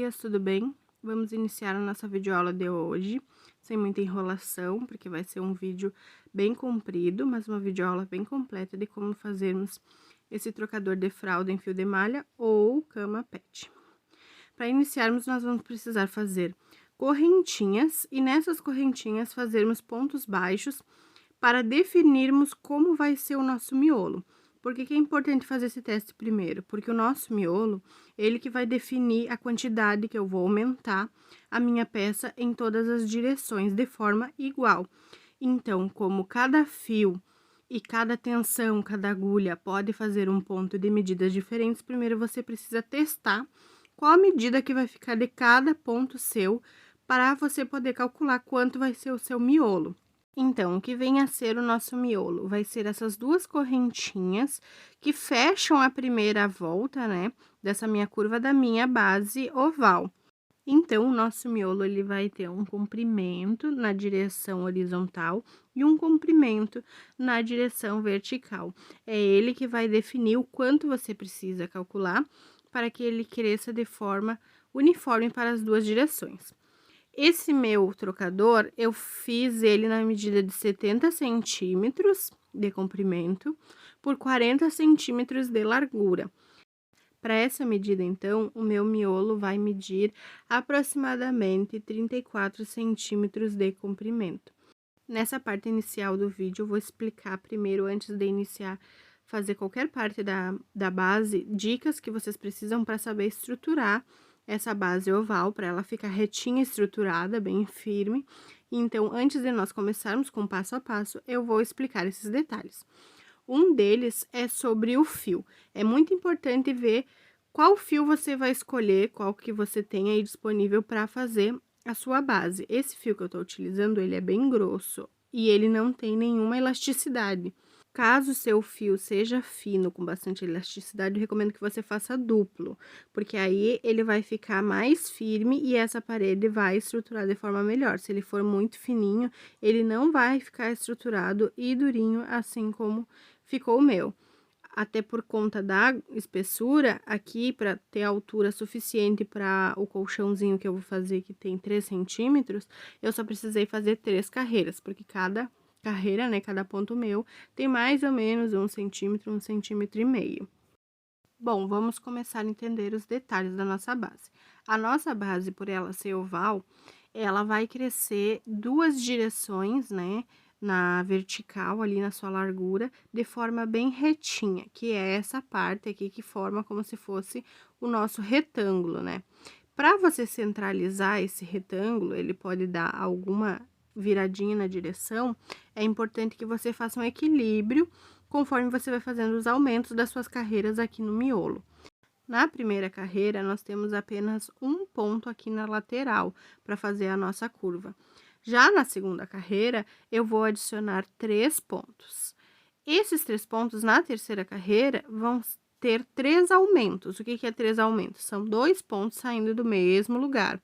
dias, tudo bem? Vamos iniciar a nossa videoaula de hoje, sem muita enrolação, porque vai ser um vídeo bem comprido, mas uma videoaula bem completa de como fazermos esse trocador de fralda em fio de malha ou cama pet. Para iniciarmos, nós vamos precisar fazer correntinhas e nessas correntinhas fazermos pontos baixos para definirmos como vai ser o nosso miolo. Por que é importante fazer esse teste primeiro? Porque o nosso miolo, ele que vai definir a quantidade que eu vou aumentar a minha peça em todas as direções, de forma igual. Então, como cada fio e cada tensão, cada agulha pode fazer um ponto de medidas diferentes, primeiro você precisa testar qual a medida que vai ficar de cada ponto seu, para você poder calcular quanto vai ser o seu miolo. Então, o que vem a ser o nosso miolo? Vai ser essas duas correntinhas que fecham a primeira volta, né, dessa minha curva da minha base oval. Então, o nosso miolo, ele vai ter um comprimento na direção horizontal e um comprimento na direção vertical. É ele que vai definir o quanto você precisa calcular para que ele cresça de forma uniforme para as duas direções. Esse meu trocador, eu fiz ele na medida de 70 centímetros de comprimento por 40 centímetros de largura. Para essa medida, então, o meu miolo vai medir aproximadamente 34 centímetros de comprimento. Nessa parte inicial do vídeo, eu vou explicar primeiro, antes de iniciar fazer qualquer parte da base, dicas que vocês precisam para saber estruturar essa base oval, para ela ficar retinha, estruturada, bem firme. Então, antes de nós começarmos com o passo a passo, eu vou explicar esses detalhes. Um deles é sobre o fio. É muito importante ver qual fio você vai escolher, qual que você tem aí disponível para fazer a sua base. Esse fio que eu tô utilizando, ele é bem grosso e ele não tem nenhuma elasticidade. Caso o seu fio seja fino, com bastante elasticidade, eu recomendo que você faça duplo, porque aí ele vai ficar mais firme e essa parede vai estruturar de forma melhor. Se ele for muito fininho, ele não vai ficar estruturado e durinho, assim como ficou o meu. Até por conta da espessura, aqui, para ter altura suficiente para o colchãozinho que eu vou fazer, que tem 3 centímetros, eu só precisei fazer 3 carreiras, porque cada carreira, né, cada ponto meu, tem mais ou menos 1 centímetro, 1,5 centímetros. Bom, vamos começar a entender os detalhes da nossa base. A nossa base, por ela ser oval, ela vai crescer duas direções, né, na vertical, ali na sua largura, de forma bem retinha, que é essa parte aqui que forma como se fosse o nosso retângulo, né? Para você centralizar esse retângulo, ele pode dar alguma viradinha na direção, é importante que você faça um equilíbrio conforme você vai fazendo os aumentos das suas carreiras aqui no miolo. Na primeira carreira, nós temos apenas um ponto aqui na lateral para fazer a nossa curva. Já na segunda carreira, eu vou adicionar 3 pontos. Esses 3 pontos na terceira carreira vão ter 3 aumentos. O que é 3 aumentos? São 2 pontos saindo do mesmo lugar.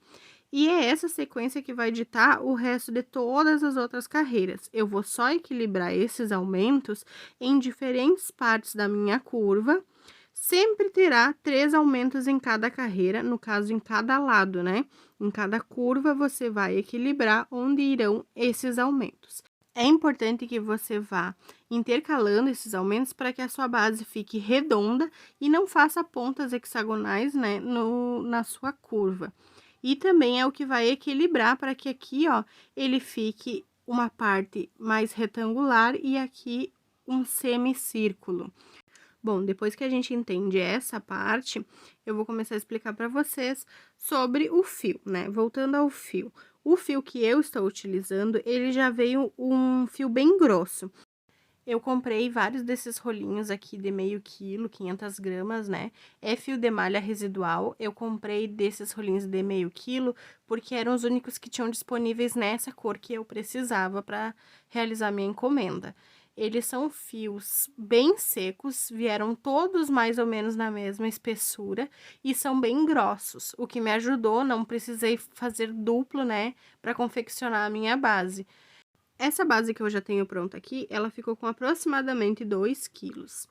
E é essa sequência que vai ditar o resto de todas as outras carreiras. Eu vou só equilibrar esses aumentos em diferentes partes da minha curva. Sempre terá 3 aumentos em cada carreira, no caso, em cada lado, né? Em cada curva, você vai equilibrar onde irão esses aumentos. É importante que você vá intercalando esses aumentos para que a sua base fique redonda e não faça pontas hexagonais, né, na sua curva. E também é o que vai equilibrar para que aqui, ó, ele fique uma parte mais retangular e aqui um semicírculo. Bom, depois que a gente entende essa parte, eu vou começar a explicar para vocês sobre o fio, né? Voltando ao fio. O fio que eu estou utilizando, ele já veio um fio bem grosso. Eu comprei vários desses rolinhos aqui de meio quilo, 500 gramas, né? É fio de malha residual. Eu comprei desses rolinhos de meio quilo porque eram os únicos que tinham disponíveis nessa cor que eu precisava para realizar minha encomenda. Eles são fios bem secos, vieram todos mais ou menos na mesma espessura e são bem grossos, o que me ajudou, não precisei fazer duplo, né, para confeccionar a minha base. Essa base que eu já tenho pronta aqui, ela ficou com aproximadamente 2 quilos.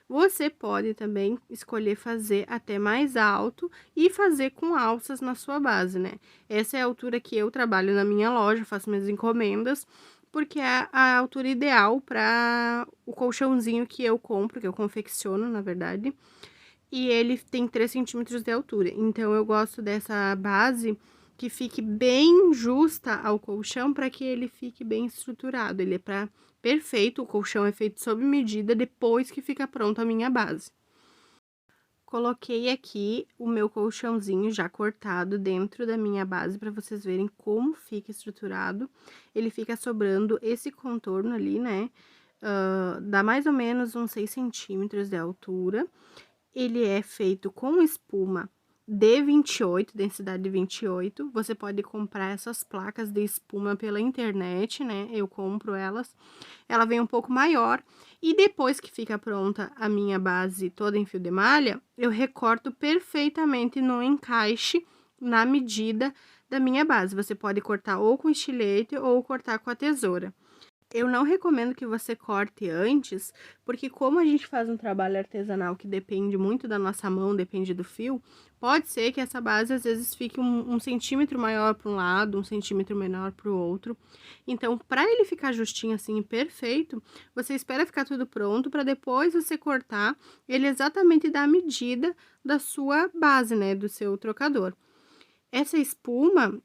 Você pode também escolher fazer até mais alto e fazer com alças na sua base, né? Essa é a altura que eu trabalho na minha loja, faço minhas encomendas, porque é a altura ideal para o colchãozinho que eu compro, que eu confecciono, na verdade. E ele tem 3 centímetros de altura. Então, eu gosto dessa base que fique bem justa ao colchão para que ele fique bem estruturado. Ele é perfeito, o colchão é feito sob medida depois que fica pronto a minha base. Coloquei aqui o meu colchãozinho já cortado dentro da minha base para vocês verem como fica estruturado. Ele fica sobrando esse contorno ali, né? Dá mais ou menos uns 6 centímetros de altura. Ele é feito com espuma de 28, densidade de 28. Você pode comprar essas placas de espuma pela internet, né? Eu compro elas. Ela vem um pouco maior. E depois que fica pronta a minha base toda em fio de malha, eu recorto perfeitamente no encaixe, na medida da minha base. Você pode cortar ou com estilete ou cortar com a tesoura. Eu não recomendo que você corte antes, porque como a gente faz um trabalho artesanal que depende muito da nossa mão, depende do fio, pode ser que essa base às vezes fique um centímetro maior para um lado, um centímetro menor para o outro. Então, para ele ficar justinho assim, perfeito, você espera ficar tudo pronto para depois você cortar ele exatamente da medida da sua base, né, do seu trocador. Essa espuma,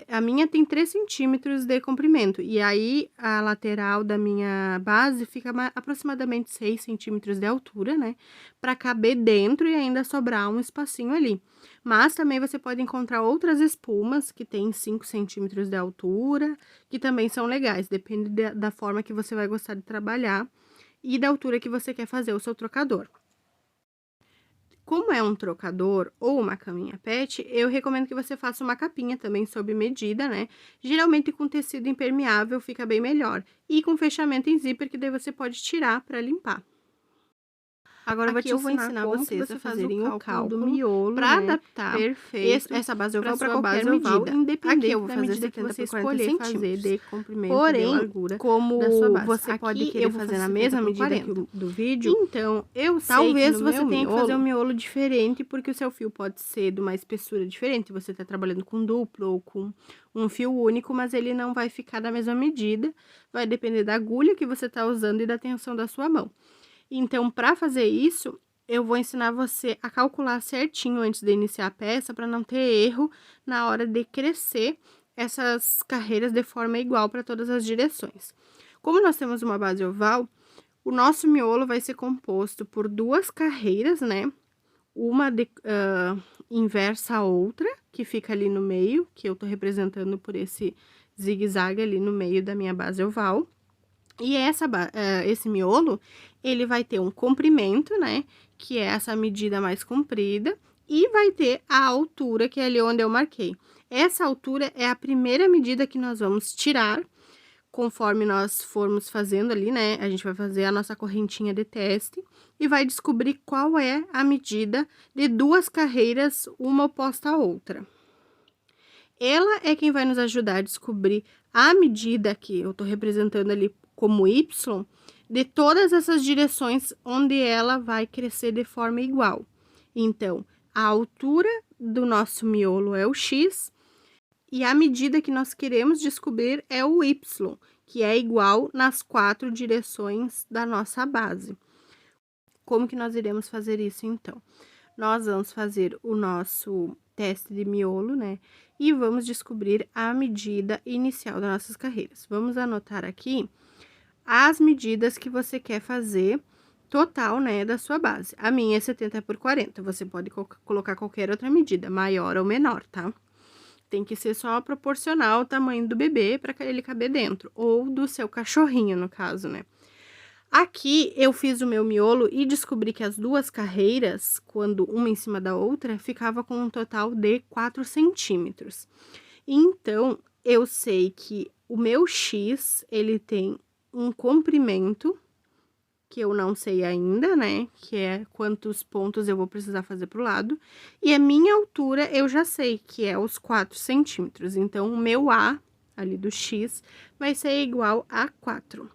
a minha tem 3 centímetros de comprimento, e aí a lateral da minha base fica aproximadamente 6 centímetros de altura, né? Para caber dentro e ainda sobrar um espacinho ali. Mas também você pode encontrar outras espumas que tem 5 centímetros de altura, que também são legais, depende da forma que você vai gostar de trabalhar e da altura que você quer fazer o seu trocador. Como é um trocador ou uma caminha pet, eu recomendo que você faça uma capinha também sob medida, né? Geralmente com tecido impermeável fica bem melhor. E com fechamento em zíper, que daí você pode tirar para limpar. Agora Aqui eu vou ensinar vocês a fazerem o cálculo do miolo, para né? adaptar Perfeito essa base oval para qualquer base oval, medida. independente Aqui eu vou da fazer medida que 70 você por 40 escolher fazer centímetros. de comprimento e Porém, de largura como da sua base. você Aqui pode eu querer vou fazer na 70 mesma por medida 40. que o do vídeo, Então, eu sei talvez que no você meu tenha que fazer um miolo, miolo diferente, porque o seu fio pode ser de uma espessura diferente. Você tá trabalhando com duplo ou com um fio único, mas ele não vai ficar da mesma medida. Vai depender da agulha que você tá usando e da tensão da sua mão. Então, para fazer isso, eu vou ensinar você a calcular certinho antes de iniciar a peça, para não ter erro na hora de crescer essas carreiras de forma igual para todas as direções. Como nós temos uma base oval, o nosso miolo vai ser composto por 2 carreiras, né? Uma inversa à outra, que fica ali no meio, que eu tô representando por esse zigue-zague ali no meio da minha base oval. E esse miolo, ele vai ter um comprimento, né? Que é essa medida mais comprida. E vai ter a altura, que é ali onde eu marquei. Essa altura é a primeira medida que nós vamos tirar, conforme nós formos fazendo ali, né? A gente vai fazer a nossa correntinha de teste e vai descobrir qual é a medida de 2 carreiras, uma oposta à outra. Ela é quem vai nos ajudar a descobrir a medida que eu tô representando ali como Y, de todas essas direções onde ela vai crescer de forma igual. Então, a altura do nosso miolo é o X e a medida que nós queremos descobrir é o Y, que é igual nas 4 direções da nossa base. Como que nós iremos fazer isso, então? Nós vamos fazer o nosso teste de miolo, né? E vamos descobrir a medida inicial das nossas carreiras. Vamos anotar aqui as medidas que você quer fazer total, né, da sua base. A minha é 70 por 40, você pode colocar qualquer outra medida, maior ou menor, tá? Tem que ser só proporcional ao tamanho do bebê para ele caber dentro, ou do seu cachorrinho, no caso, né? Aqui eu fiz o meu miolo e descobri que as 2 carreiras, quando uma em cima da outra, ficava com um total de 4 centímetros. Então, eu sei que o meu X, ele tem um comprimento, que eu não sei ainda, né? Que é quantos pontos eu vou precisar fazer pro lado. E a minha altura, eu já sei que é os 4 centímetros. Então, o meu A, ali do X, vai ser igual a 4.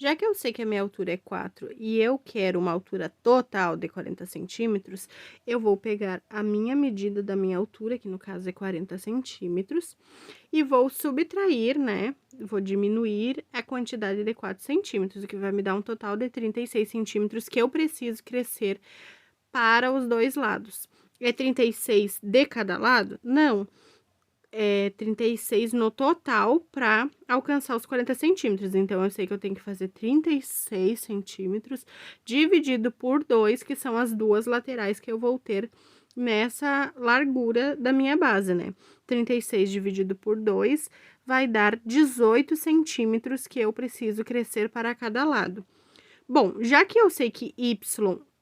Já que eu sei que a minha altura é 4 e eu quero uma altura total de 40 centímetros, eu vou pegar a minha medida da minha altura, que no caso é 40 centímetros, e vou subtrair, né? Vou diminuir a quantidade de 4 centímetros, o que vai me dar um total de 36 centímetros que eu preciso crescer para os dois lados. É 36 de cada lado? Não. É 36 no total para alcançar os 40 centímetros. Então, eu sei que eu tenho que fazer 36 centímetros dividido por 2, que são as duas laterais que eu vou ter nessa largura da minha base, né? 36 dividido por 2 vai dar 18 centímetros que eu preciso crescer para cada lado. Bom, já que eu sei que y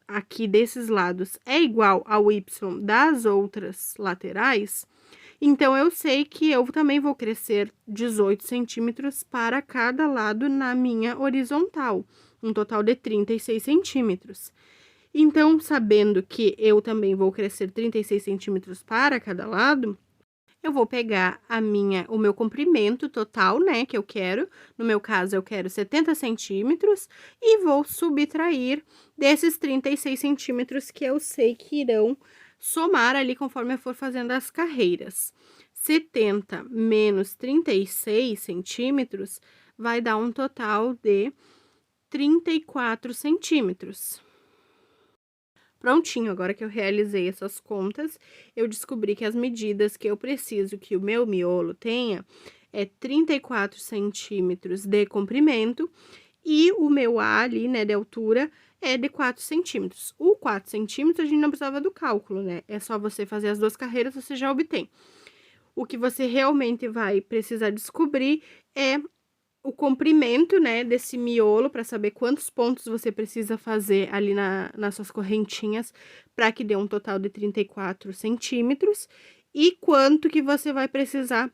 aqui desses lados é igual ao y das outras laterais, então, eu sei que eu também vou crescer 18 centímetros para cada lado na minha horizontal, um total de 36 centímetros. Então, sabendo que eu também vou crescer 36 centímetros para cada lado, eu vou pegar o meu comprimento total, né, que eu quero. No meu caso, eu quero 70 centímetros e vou subtrair desses 36 centímetros que eu sei que irão somar ali conforme eu for fazendo as carreiras. 70 menos 36 centímetros vai dar um total de 34 centímetros. Prontinho, agora que eu realizei essas contas, eu descobri que as medidas que eu preciso que o meu miolo tenha é 34 centímetros de comprimento e o meu A ali, né, de altura, é de 4 centímetros. O 4 centímetros a gente não precisava do cálculo, né? É só você fazer as duas carreiras, você já obtém. O que você realmente vai precisar descobrir é o comprimento, né, desse miolo, para saber quantos pontos você precisa fazer ali nas suas correntinhas, para que dê um total de 34 centímetros, e quanto que você vai precisar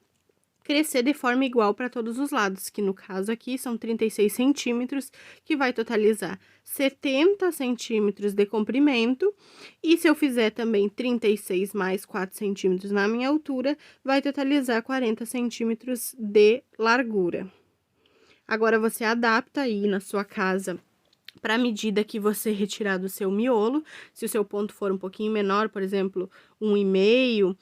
crescer de forma igual para todos os lados, que no caso aqui são 36 centímetros, que vai totalizar 70 centímetros de comprimento, e se eu fizer também 36 mais 4 centímetros na minha altura, vai totalizar 40 centímetros de largura. Agora, você adapta aí na sua casa para a medida que você retirar do seu miolo. Se o seu ponto for um pouquinho menor, por exemplo, 1,5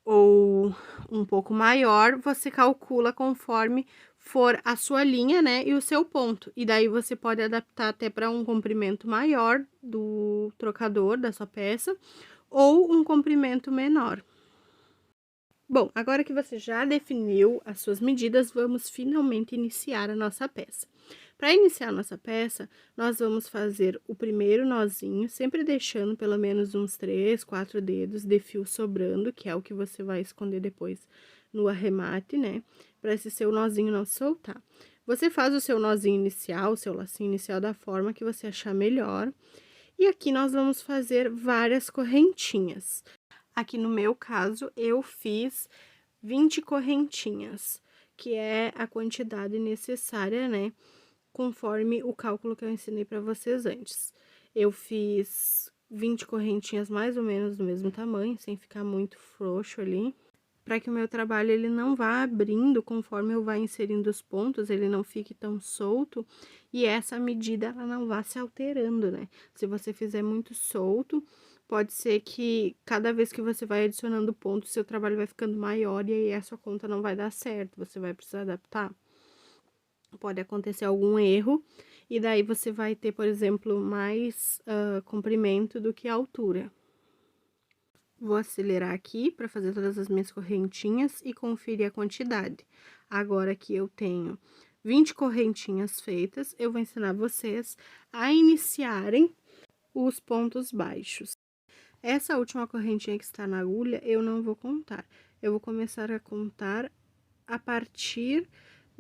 ou um pouco maior, você calcula conforme for a sua linha, né, e o seu ponto. E daí você pode adaptar até para um comprimento maior do trocador da sua peça ou um comprimento menor. Bom, agora que você já definiu as suas medidas, vamos finalmente iniciar a nossa peça. Para iniciar a nossa peça, nós vamos fazer o primeiro nozinho, sempre deixando pelo menos uns 3, 4 dedos de fio sobrando, que é o que você vai esconder depois no arremate, né? Para esse seu nozinho não soltar. Você faz o seu nozinho inicial, o seu lacinho inicial da forma que você achar melhor. E aqui nós vamos fazer várias correntinhas. Aqui no meu caso, eu fiz 20 correntinhas, que é a quantidade necessária, né? Conforme o cálculo que eu ensinei para vocês antes. Eu fiz 20 correntinhas mais ou menos do mesmo tamanho, sem ficar muito frouxo ali, para que o meu trabalho ele não vá abrindo conforme eu vá inserindo os pontos, ele não fique tão solto e essa medida ela não vá se alterando, né? Se você fizer muito solto, pode ser que cada vez que você vai adicionando pontos, seu trabalho vai ficando maior e aí a sua conta não vai dar certo, você vai precisar adaptar. Pode acontecer algum erro, e daí você vai ter, por exemplo, mais comprimento do que altura. Vou acelerar aqui para fazer todas as minhas correntinhas e conferir a quantidade. Agora que eu tenho 20 correntinhas feitas, eu vou ensinar vocês a iniciarem os pontos baixos. Essa última correntinha que está na agulha, eu não vou contar. Eu vou começar a contar a partir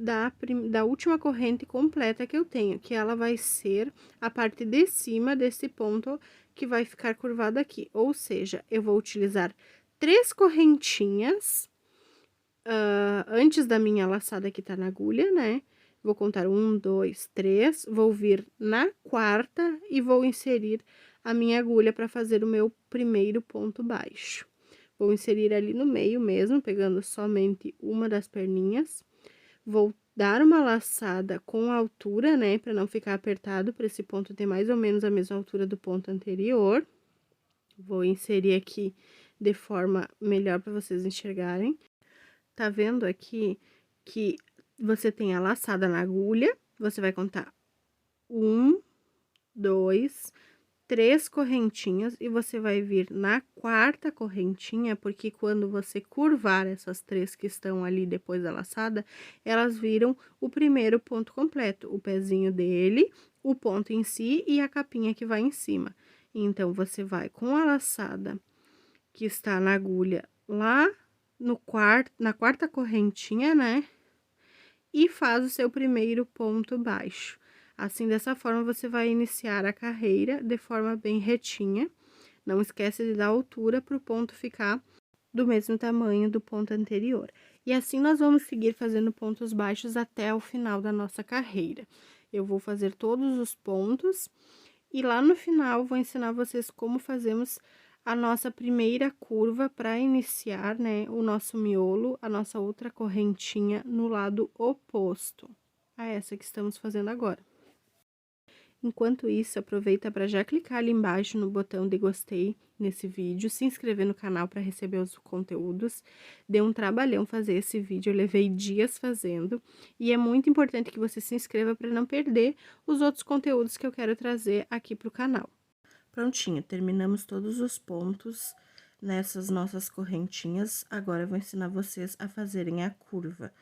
da última corrente completa que eu tenho, que ela vai ser a parte de cima desse ponto que vai ficar curvado aqui. Ou seja, eu vou utilizar 3 correntinhas antes da minha laçada que tá na agulha, né? Vou contar 1, 2, 3, vou vir na quarta e vou inserir a minha agulha para fazer o meu primeiro ponto baixo. Vou inserir ali no meio mesmo, pegando somente uma das perninhas. Vou dar uma laçada com a altura, né, para não ficar apertado, para esse ponto ter mais ou menos a mesma altura do ponto anterior. Vou inserir aqui de forma melhor para vocês enxergarem. Tá vendo aqui que você tem a laçada na agulha, você vai contar 1, 2, 3 correntinhas e você vai vir na quarta correntinha, porque quando você curvar essas 3 que estão ali depois da laçada, elas viram o primeiro ponto completo, o pezinho dele, o ponto em si e a capinha que vai em cima. Então, você vai com a laçada que está na agulha lá na quarta correntinha, né? E faz o seu primeiro ponto baixo. Assim, dessa forma, você vai iniciar a carreira de forma bem retinha. Não esquece de dar altura para o ponto ficar do mesmo tamanho do ponto anterior. E assim, nós vamos seguir fazendo pontos baixos até o final da nossa carreira. Eu vou fazer todos os pontos e lá no final, vou ensinar vocês como fazemos a nossa primeira curva para iniciar, né, o nosso miolo, a nossa outra correntinha no lado oposto a essa que estamos fazendo agora. Enquanto isso, aproveita para já clicar ali embaixo no botão de gostei nesse vídeo, se inscrever no canal para receber os conteúdos. Deu um trabalhão fazer esse vídeo, eu levei dias fazendo, e é muito importante que você se inscreva para não perder os outros conteúdos que eu quero trazer aqui para o canal. Prontinho, terminamos todos os pontos nessas nossas correntinhas. Agora, eu vou ensinar vocês a fazerem a curva.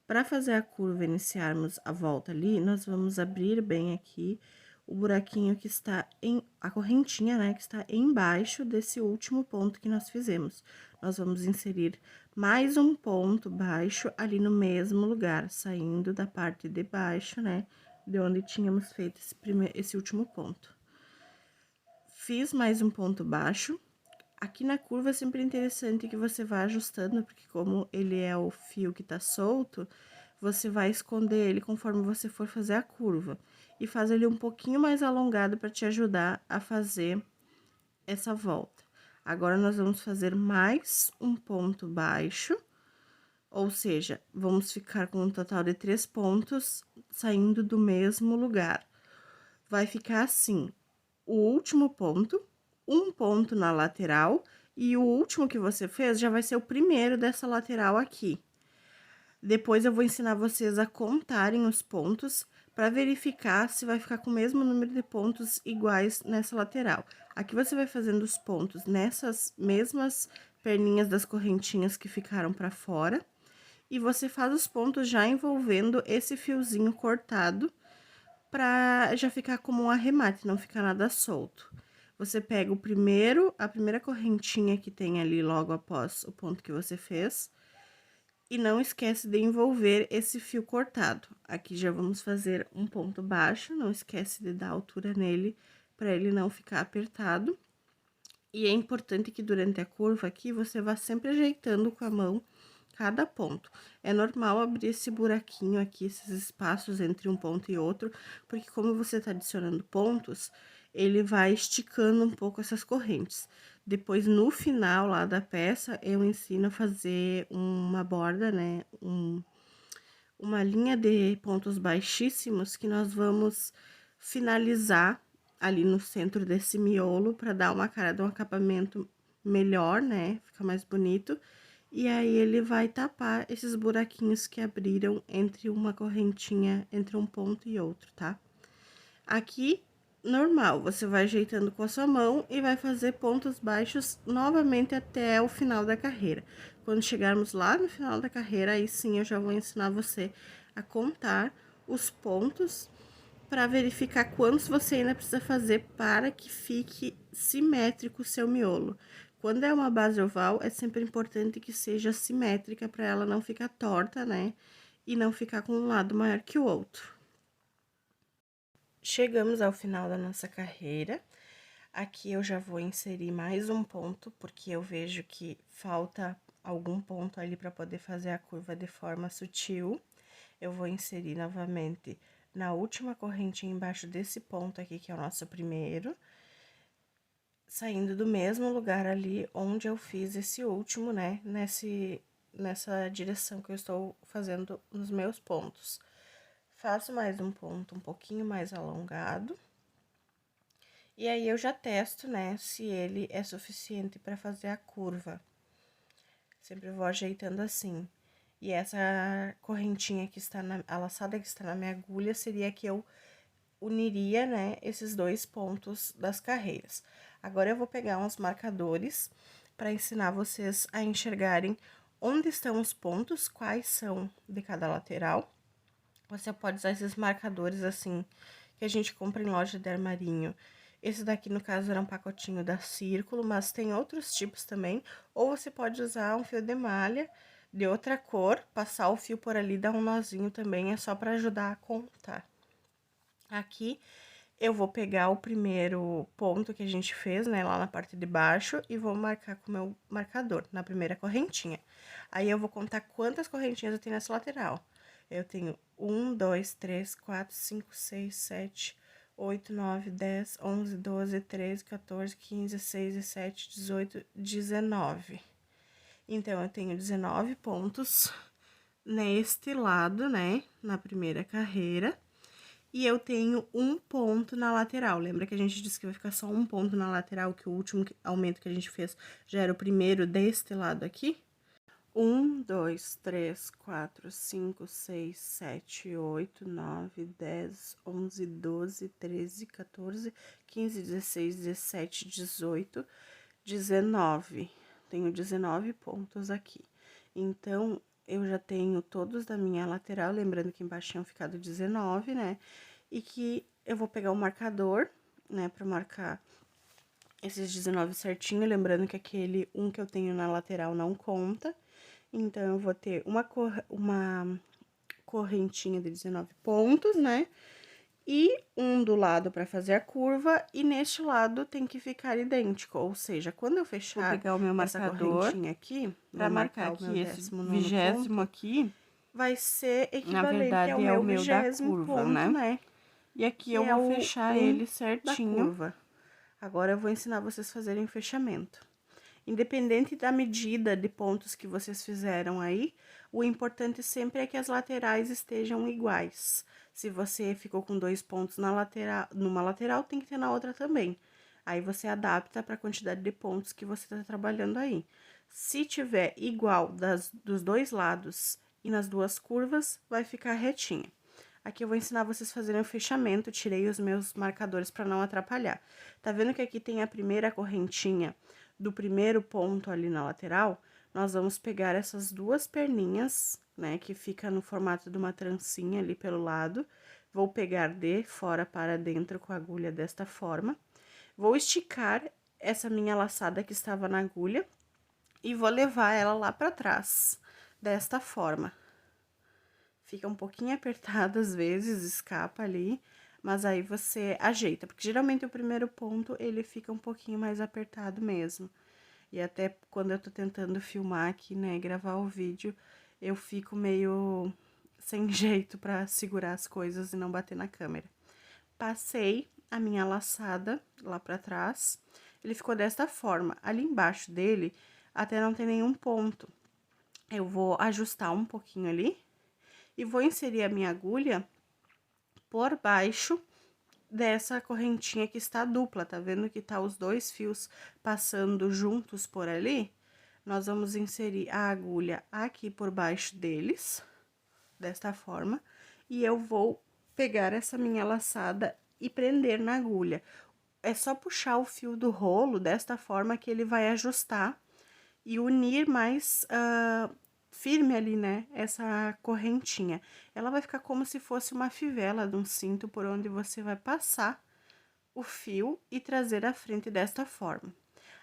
Para fazer a curva e iniciarmos a volta ali, nós vamos abrir bem aqui o buraquinho que está a correntinha, né, que está embaixo desse último ponto que nós fizemos. Nós vamos inserir mais um ponto baixo ali no mesmo lugar, saindo da parte de baixo, né, de onde tínhamos feito esse último ponto. Fiz mais um ponto baixo. Aqui na curva é sempre interessante que você vá ajustando, porque como ele é o fio que tá solto, você vai esconder ele conforme você for fazer a curva. E faz ele um pouquinho mais alongado para te ajudar a fazer essa volta. Agora, nós vamos fazer mais um ponto baixo, ou seja, vamos ficar com um total de 3 pontos saindo do mesmo lugar. Vai ficar assim, o último ponto, um ponto na lateral, e o último que você fez já vai ser o primeiro dessa lateral aqui. Depois, eu vou ensinar vocês a contarem os pontos para verificar se vai ficar com o mesmo número de pontos iguais nessa lateral. Aqui, você vai fazendo os pontos nessas mesmas perninhas das correntinhas que ficaram para fora, e você faz os pontos já envolvendo esse fiozinho cortado, para já ficar como um arremate, não ficar nada solto. Você pega a primeira correntinha que tem ali logo após o ponto que você fez, e não esquece de envolver esse fio cortado. Aqui já vamos fazer um ponto baixo, não esquece de dar altura nele, para ele não ficar apertado. E é importante que durante a curva aqui, você vá sempre ajeitando com a mão cada ponto. É normal abrir esse buraquinho aqui, esses espaços entre um ponto e outro, porque como você tá adicionando pontos, ele vai esticando um pouco essas correntes. Depois, no final lá da peça, eu ensino a fazer uma borda, né, uma linha de pontos baixíssimos que nós vamos finalizar ali no centro desse miolo para dar uma cara de um acabamento melhor, né, fica mais bonito. E aí, ele vai tapar esses buraquinhos que abriram entre uma correntinha, entre um ponto e outro, tá? Aqui, normal, você vai ajeitando com a sua mão e vai fazer pontos baixos novamente até o final da carreira. Quando chegarmos lá no final da carreira, aí sim eu já vou ensinar você a contar os pontos para verificar quantos você ainda precisa fazer para que fique simétrico o seu miolo. Quando é uma base oval, é sempre importante que seja simétrica para ela não ficar torta, né? E não ficar com um lado maior que o outro. Chegamos ao final da nossa carreira. Aqui eu já vou inserir mais um ponto, porque eu vejo que falta algum ponto ali para poder fazer a curva de forma sutil. Eu vou inserir novamente na última corrente embaixo desse ponto aqui, que é o nosso primeiro, saindo do mesmo lugar ali onde eu fiz esse último, né, nessa direção que eu estou fazendo nos meus pontos. faço mais um ponto um pouquinho mais alongado. E aí, eu já testo, né, se ele é suficiente para fazer a curva. Sempre vou ajeitando assim. E essa correntinha que está a laçada que está na minha agulha seria que eu uniria, né, esses dois pontos das carreiras. Agora, eu vou pegar uns marcadores para ensinar vocês a enxergarem onde estão os pontos, quais são de cada lateral. Você pode usar esses marcadores assim, que a gente compra em loja de armarinho. Esse daqui, no caso, era um pacotinho da Círculo, mas tem outros tipos também. Ou você pode usar um fio de malha de outra cor, passar o fio por ali, dar um nozinho também, é só para ajudar a contar. Aqui, eu vou pegar o primeiro ponto que a gente fez, né, lá na parte de baixo, e vou marcar com o meu marcador, na primeira correntinha. Aí, eu vou contar quantas correntinhas eu tenho nessa lateral. Eu tenho 1, 2, 3, 4, 5, 6, 7, 8, 9, 10, 11, 12, 13, 14, 15, 16, 17, 18, 19. Então, eu tenho 19 pontos neste lado, né, na primeira carreira. E eu tenho um ponto na lateral. Lembra que a gente disse que vai ficar só um ponto na lateral, que o último aumento que a gente fez já era o primeiro deste lado aqui? 1, 2, 3, 4, 5, 6, 7, 8, 9, 10, 11, 12, 13, 14, 15, 16, 17, 18, 19. Tenho 19 pontos aqui. Então, eu já tenho todos da minha lateral, lembrando que embaixo tinham ficado 19, né? E que eu vou pegar o marcador, né, pra marcar esses 19 certinho, lembrando que aquele 1 que eu tenho na lateral não conta. Então, eu vou ter uma correntinha de 19 pontos, né? E um do lado para fazer a curva, e neste lado tem que ficar idêntico, ou seja, quando eu fechar Vou pegar o meu essa marcador correntinha aqui, para marcar o meu aqui esse 19º 20º ponto, aqui, vai ser na equivalente ao verdade é o meu meu da 20º curva, ponto, né? E aqui Que eu é vou o fechar 1 ele da certinho. curva. Agora, eu vou ensinar vocês a fazerem o fechamento. Independente da medida de pontos que vocês fizeram aí, o importante sempre é que as laterais estejam iguais. Se você ficou com 2 pontos na lateral, numa lateral, tem que ter na outra também. Aí, você adapta para a quantidade de pontos que você está trabalhando aí. Se tiver igual dos dois lados e nas duas curvas, vai ficar retinha. Aqui eu vou ensinar vocês a fazerem o fechamento, tirei os meus marcadores para não atrapalhar. Tá vendo que aqui tem a primeira correntinha do primeiro ponto ali na lateral? Nós vamos pegar essas duas perninhas, né, que fica no formato de uma trancinha ali pelo lado. Vou pegar de fora para dentro com a agulha desta forma. Vou esticar essa minha laçada que estava na agulha e vou levar ela lá para trás, desta forma. Fica um pouquinho apertado às vezes, escapa ali, mas aí você ajeita, porque geralmente o primeiro ponto ele fica um pouquinho mais apertado mesmo. E até quando eu tô tentando filmar aqui, né, gravar o vídeo, eu fico meio sem jeito pra segurar as coisas e não bater na câmera. Passei a minha laçada lá pra trás, ele ficou desta forma. Ali embaixo dele, até não tem nenhum ponto. Eu vou ajustar um pouquinho ali e vou inserir a minha agulha por baixo dessa correntinha que está dupla, tá vendo que tá os dois fios passando juntos por ali? Nós vamos inserir a agulha aqui por baixo deles, desta forma, e eu vou pegar essa minha laçada e prender na agulha. É só puxar o fio do rolo desta forma que ele vai ajustar e unir mais firme ali, né, essa correntinha. Ela vai ficar como se fosse uma fivela de um cinto por onde você vai passar o fio e trazer à frente desta forma.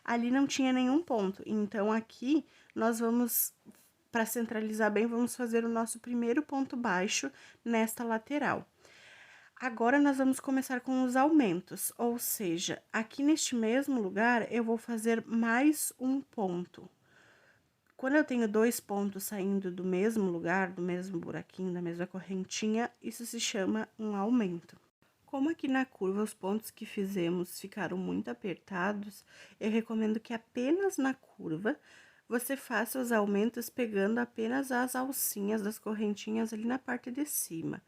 Ali não tinha nenhum ponto, então aqui nós vamos, para centralizar bem, vamos fazer o nosso primeiro ponto baixo nesta lateral. Agora, nós vamos começar com os aumentos, ou seja, aqui neste mesmo lugar, eu vou fazer mais um ponto. Quando eu tenho dois pontos saindo do mesmo lugar, do mesmo buraquinho, da mesma correntinha, isso se chama um aumento. Como aqui na curva os pontos que fizemos ficaram muito apertados, eu recomendo que apenas na curva você faça os aumentos pegando apenas as alcinhas das correntinhas ali na parte de cima.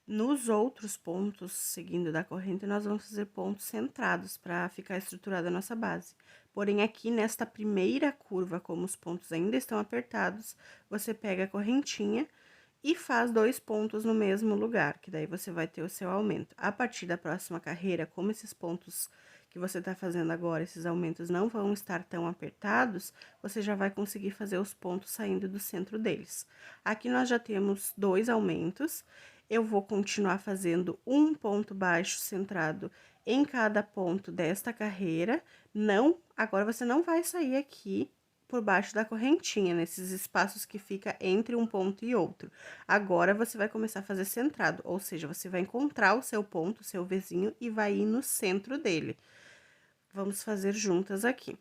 Nos outros pontos, seguindo da corrente, nós vamos fazer pontos centrados para ficar estruturada a nossa base. Porém, aqui nesta primeira curva, como os pontos ainda estão apertados, você pega a correntinha e faz 2 pontos no mesmo lugar, que daí você vai ter o seu aumento. A partir da próxima carreira, como esses pontos que você tá fazendo agora, esses aumentos não vão estar tão apertados, você já vai conseguir fazer os pontos saindo do centro deles. Aqui nós já temos 2 aumentos. Eu vou continuar fazendo um ponto baixo centrado em cada ponto desta carreira. Não, agora você não vai sair aqui por baixo da correntinha, nesses espaços que fica entre um ponto e outro. Agora, você vai começar a fazer centrado, ou seja, você vai encontrar o seu ponto, o seu vizinho, e vai ir no centro dele. Vamos fazer juntas aqui.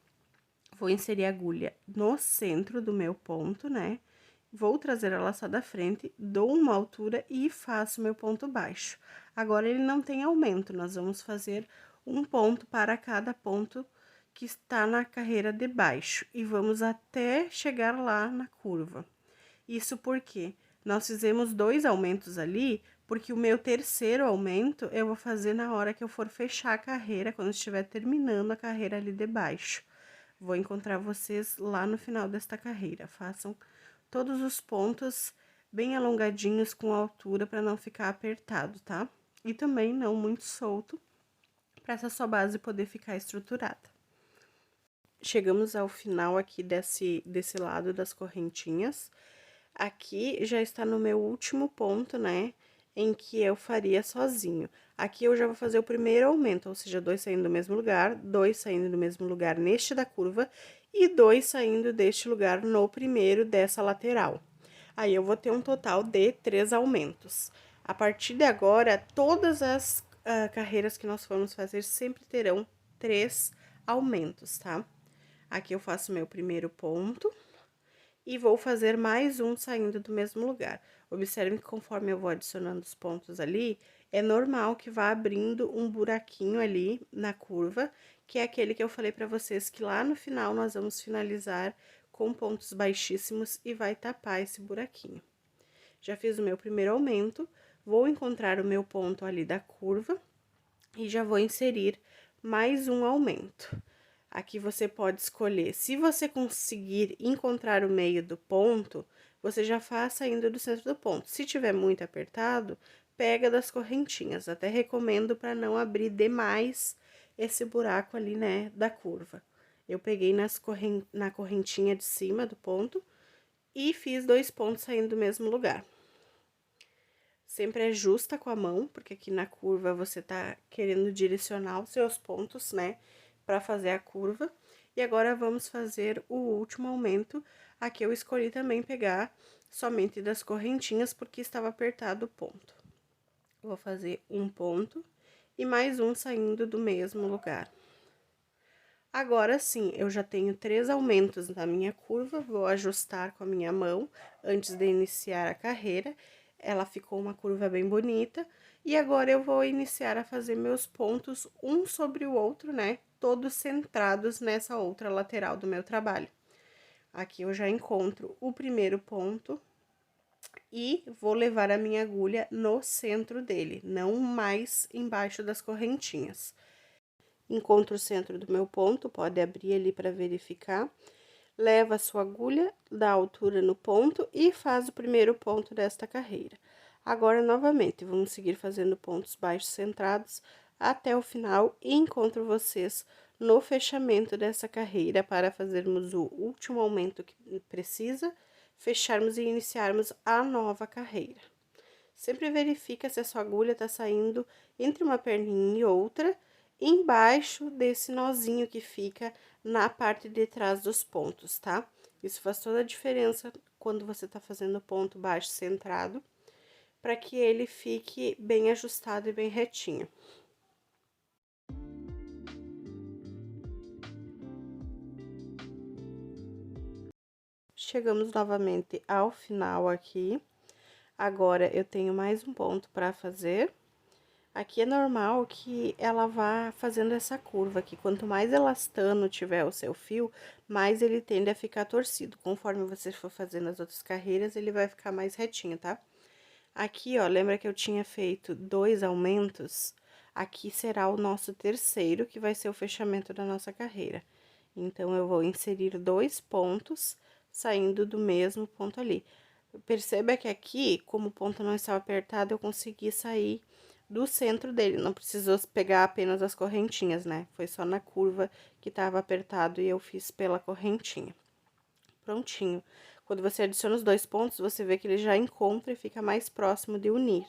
Vou inserir a agulha no centro do meu ponto, né? Vou trazer a laçada da frente, dou uma altura e faço meu ponto baixo. Agora, ele não tem aumento, nós vamos fazer um ponto para cada ponto que está na carreira de baixo. E vamos até chegar lá na curva. Isso porque nós fizemos 2 aumentos ali, porque o meu terceiro aumento eu vou fazer na hora que eu for fechar a carreira, quando estiver terminando a carreira ali de baixo. Vou encontrar vocês lá no final desta carreira. Façam todos os pontos bem alongadinhos com altura para não ficar apertado, tá? E também não muito solto, para essa sua base poder ficar estruturada. Chegamos ao final aqui desse lado das correntinhas. Aqui já está no meu último ponto, né? Em que eu faria sozinho. Aqui eu já vou fazer o primeiro aumento, ou seja, 2 saindo do mesmo lugar, 2 saindo do mesmo lugar neste da curva e 2 saindo deste lugar no primeiro dessa lateral. Aí, eu vou ter um total de 3 aumentos. A partir de agora, todas as carreiras que nós formos fazer sempre terão 3 aumentos, tá? Aqui eu faço meu primeiro ponto e vou fazer mais um saindo do mesmo lugar. Observem que conforme eu vou adicionando os pontos ali, é normal que vá abrindo um buraquinho ali na curva, que é aquele que eu falei pra vocês que lá no final nós vamos finalizar com pontos baixíssimos e vai tapar esse buraquinho. Já fiz o meu primeiro aumento, vou encontrar o meu ponto ali da curva e já vou inserir mais um aumento. Aqui você pode escolher, se você conseguir encontrar o meio do ponto, você já faz saindo do centro do ponto. Se tiver muito apertado, pega das correntinhas. Até recomendo para não abrir demais esse buraco ali, né, da curva. Eu peguei na correntinha de cima do ponto e fiz 2 pontos saindo do mesmo lugar. Sempre ajusta com a mão, porque aqui na curva você tá querendo direcionar os seus pontos, né, para fazer a curva. E agora, vamos fazer o último aumento. Aqui eu escolhi também pegar somente das correntinhas, porque estava apertado o ponto. Vou fazer um ponto e mais um saindo do mesmo lugar. Agora sim, eu já tenho 3 aumentos na minha curva, vou ajustar com a minha mão antes de iniciar a carreira. Ela ficou uma curva bem bonita. E agora, eu vou iniciar a fazer meus pontos um sobre o outro, né? Todos centrados nessa outra lateral do meu trabalho. Aqui eu já encontro o primeiro ponto e vou levar a minha agulha no centro dele, não mais embaixo das correntinhas. Encontro o centro do meu ponto, pode abrir ali para verificar. Leva a sua agulha, dá altura no ponto e faz o primeiro ponto desta carreira. Agora, novamente, vamos seguir fazendo pontos baixos centrados até o final e encontro vocês no fechamento dessa carreira para fazermos o último aumento que precisa, fecharmos e iniciarmos a nova carreira. Sempre verifica se a sua agulha está saindo entre uma perninha e outra, embaixo desse nozinho que fica na parte de trás dos pontos, tá? Isso faz toda a diferença quando você tá fazendo ponto baixo centrado, para que ele fique bem ajustado e bem retinho. Chegamos novamente ao final aqui. Agora, eu tenho mais um ponto para fazer. Aqui é normal que ela vá fazendo essa curva aqui. Quanto mais elastano tiver o seu fio, mais ele tende a ficar torcido. Conforme você for fazendo as outras carreiras, ele vai ficar mais retinho, tá? Aqui, ó, lembra que eu tinha feito 2 aumentos? Aqui será o nosso terceiro, que vai ser o fechamento da nossa carreira. Então, eu vou inserir 2 pontos, saindo do mesmo ponto ali. Perceba que aqui, como o ponto não estava apertado, eu consegui sair do centro dele. Não precisou pegar apenas as correntinhas, né? Foi só na curva que estava apertado e eu fiz pela correntinha. Prontinho. Quando você adiciona os 2 pontos, você vê que ele já encontra e fica mais próximo de unir.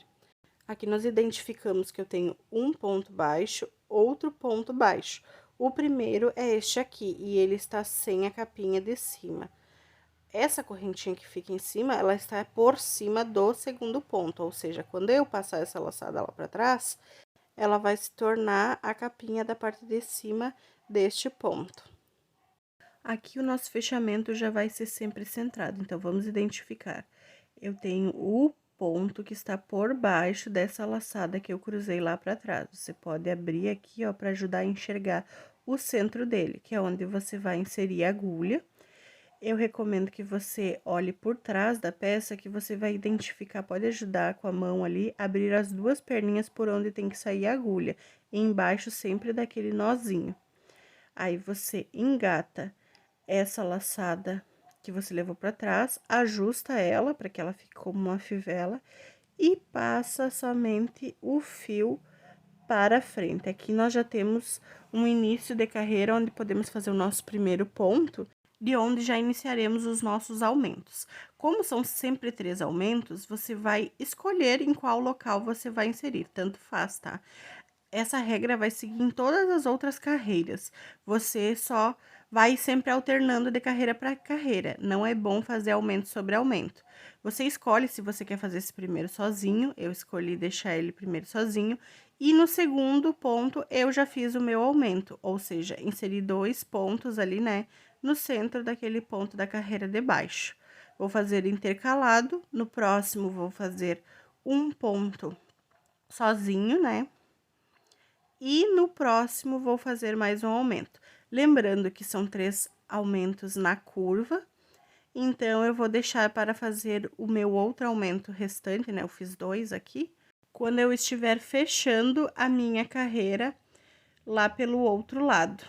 Aqui nós identificamos que eu tenho um ponto baixo, outro ponto baixo. O primeiro é este aqui, e ele está sem a capinha de cima. Essa correntinha que fica em cima, ela está por cima do segundo ponto, ou seja, quando eu passar essa laçada lá para trás, ela vai se tornar a capinha da parte de cima deste ponto. Aqui o nosso fechamento já vai ser sempre centrado, então vamos identificar. Eu tenho o ponto que está por baixo dessa laçada que eu cruzei lá para trás. Você pode abrir aqui, ó, para ajudar a enxergar o centro dele, que é onde você vai inserir a agulha. Eu recomendo que você olhe por trás da peça, que você vai identificar, pode ajudar com a mão ali, abrir as 2 perninhas por onde tem que sair a agulha, e embaixo sempre daquele nozinho. Aí, você engata essa laçada que você levou para trás, ajusta ela para que ela fique como uma fivela e passa somente o fio para frente. Aqui nós já temos um início de carreira onde podemos fazer o nosso primeiro ponto, de onde já iniciaremos os nossos aumentos. Como são sempre 3 aumentos, você vai escolher em qual local você vai inserir, tanto faz, tá? Essa regra vai seguir em todas as outras carreiras. Você só vai sempre alternando de carreira para carreira. Não é bom fazer aumento sobre aumento. Você escolhe se você quer fazer esse primeiro sozinho. Eu escolhi deixar ele primeiro sozinho. E no segundo ponto, eu já fiz o meu aumento. Ou seja, inseri 2 pontos ali, né? No centro daquele ponto da carreira de baixo. Vou fazer intercalado. No próximo, vou fazer um ponto sozinho, né? E no próximo, vou fazer mais um aumento. Lembrando que são 3 aumentos na curva, então, eu vou deixar para fazer o meu outro aumento restante, né? Eu fiz 2 aqui, quando eu estiver fechando a minha carreira lá pelo outro lado.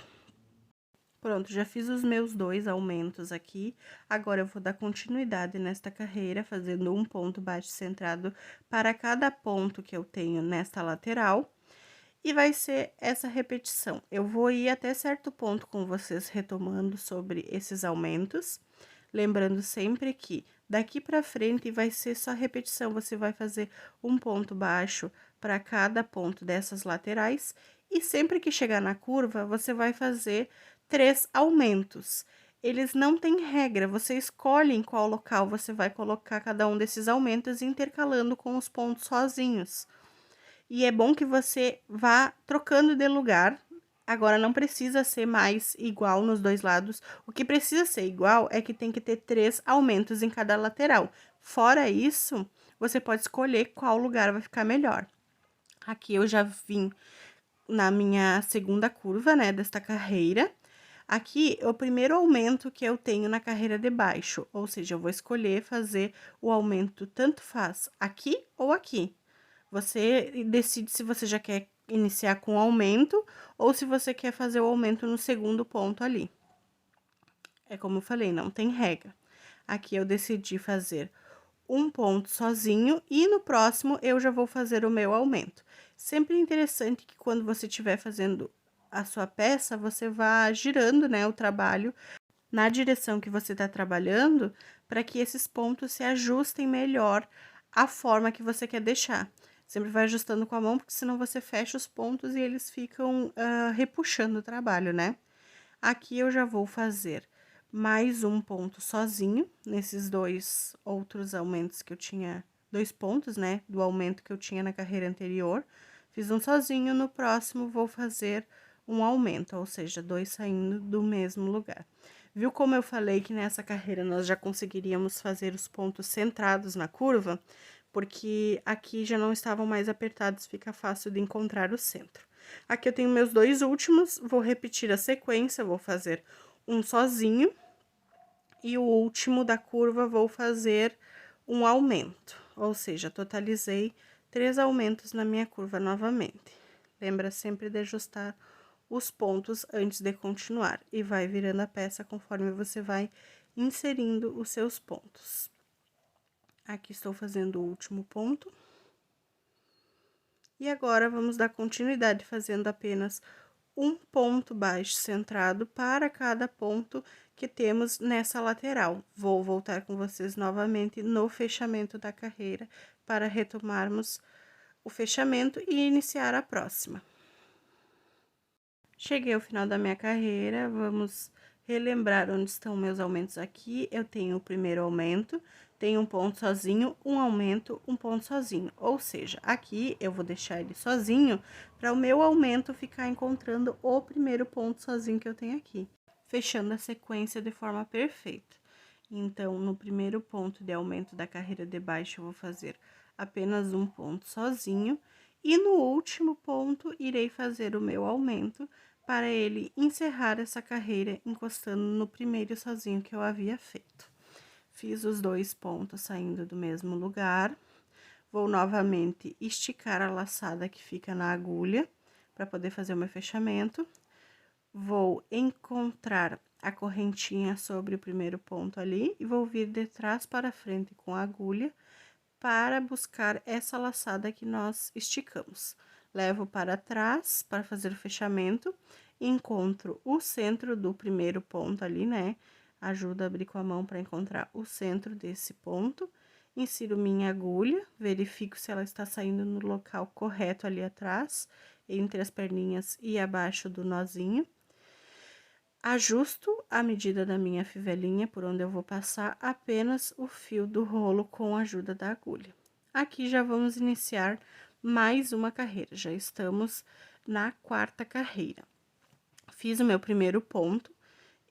Pronto, já fiz os meus 2 aumentos aqui. Agora, eu vou dar continuidade nesta carreira, fazendo um ponto baixo centrado para cada ponto que eu tenho nesta lateral. E vai ser essa repetição. Eu vou ir até certo ponto com vocês retomando sobre esses aumentos. Lembrando sempre que daqui para frente vai ser só repetição. Você vai fazer um ponto baixo para cada ponto dessas laterais. E sempre que chegar na curva, você vai fazer 3 aumentos. Eles não têm regra, você escolhe em qual local você vai colocar cada um desses aumentos, intercalando com os pontos sozinhos. E é bom que você vá trocando de lugar. Agora, não precisa ser mais igual nos 2 lados. O que precisa ser igual é que tem que ter 3 aumentos em cada lateral. Fora isso, você pode escolher qual lugar vai ficar melhor. Aqui eu já vim na minha segunda curva, né, desta carreira. Aqui é o primeiro aumento que eu tenho na carreira de baixo, ou seja, eu vou escolher fazer o aumento tanto faz aqui ou aqui. Você decide se você já quer iniciar com aumento ou se você quer fazer o aumento no segundo ponto ali. É como eu falei, não tem regra. Aqui eu decidi fazer um ponto sozinho e no próximo eu já vou fazer o meu aumento. Sempre interessante que quando você estiver fazendo a sua peça, você vá girando, né, o trabalho na direção que você está trabalhando, para que esses pontos se ajustem melhor à forma que você quer deixar. Sempre vai ajustando com a mão, porque senão você fecha os pontos e eles ficam repuxando o trabalho, né? Aqui eu já vou fazer mais um ponto sozinho, nesses 2 outros aumentos que eu tinha, 2 pontos, né, do aumento que eu tinha na carreira anterior. Fiz um sozinho, no próximo vou fazer um aumento, ou seja, 2 saindo do mesmo lugar. Viu como eu falei que nessa carreira nós já conseguiríamos fazer os pontos centrados na curva? Porque aqui já não estavam mais apertados, fica fácil de encontrar o centro. Aqui eu tenho meus 2 últimos, vou repetir a sequência, vou fazer um sozinho e o último da curva vou fazer um aumento. ou seja, totalizei 3 aumentos na minha curva novamente. Lembra sempre de ajustar os pontos antes de continuar e vai virando a peça conforme você vai inserindo os seus pontos. Aqui estou fazendo o último ponto. E agora, vamos dar continuidade fazendo apenas um ponto baixo centrado para cada ponto que temos nessa lateral. Vou voltar com vocês novamente no fechamento da carreira para retomarmos o fechamento e iniciar a próxima. Cheguei ao final da minha carreira, vamos relembrar onde estão meus aumentos aqui. Eu tenho o primeiro aumento, tenho um ponto sozinho, um aumento, um ponto sozinho. Ou seja, aqui eu vou deixar ele sozinho para o meu aumento ficar encontrando o primeiro ponto sozinho que eu tenho aqui, fechando a sequência de forma perfeita. Então, no primeiro ponto de aumento da carreira de baixo, eu vou fazer apenas um ponto sozinho. E no último ponto, irei fazer o meu aumento para ele encerrar essa carreira encostando no primeiro sozinho que eu havia feito. Fiz os 2 pontos saindo do mesmo lugar. Vou novamente esticar a laçada que fica na agulha para poder fazer o meu fechamento. Vou encontrar a correntinha sobre o primeiro ponto ali e vou vir de trás para frente com a agulha para buscar essa laçada que nós esticamos. Levo para trás para fazer o fechamento, encontro o centro do primeiro ponto ali, né? Ajuda a abrir com a mão para encontrar o centro desse ponto. Insiro minha agulha, verifico se ela está saindo no local correto ali atrás, entre as perninhas e abaixo do nozinho. Ajusto a medida da minha fivelinha, por onde eu vou passar apenas o fio do rolo com a ajuda da agulha. Aqui já vamos iniciar mais uma carreira, já estamos na 4ª carreira. Fiz o meu primeiro ponto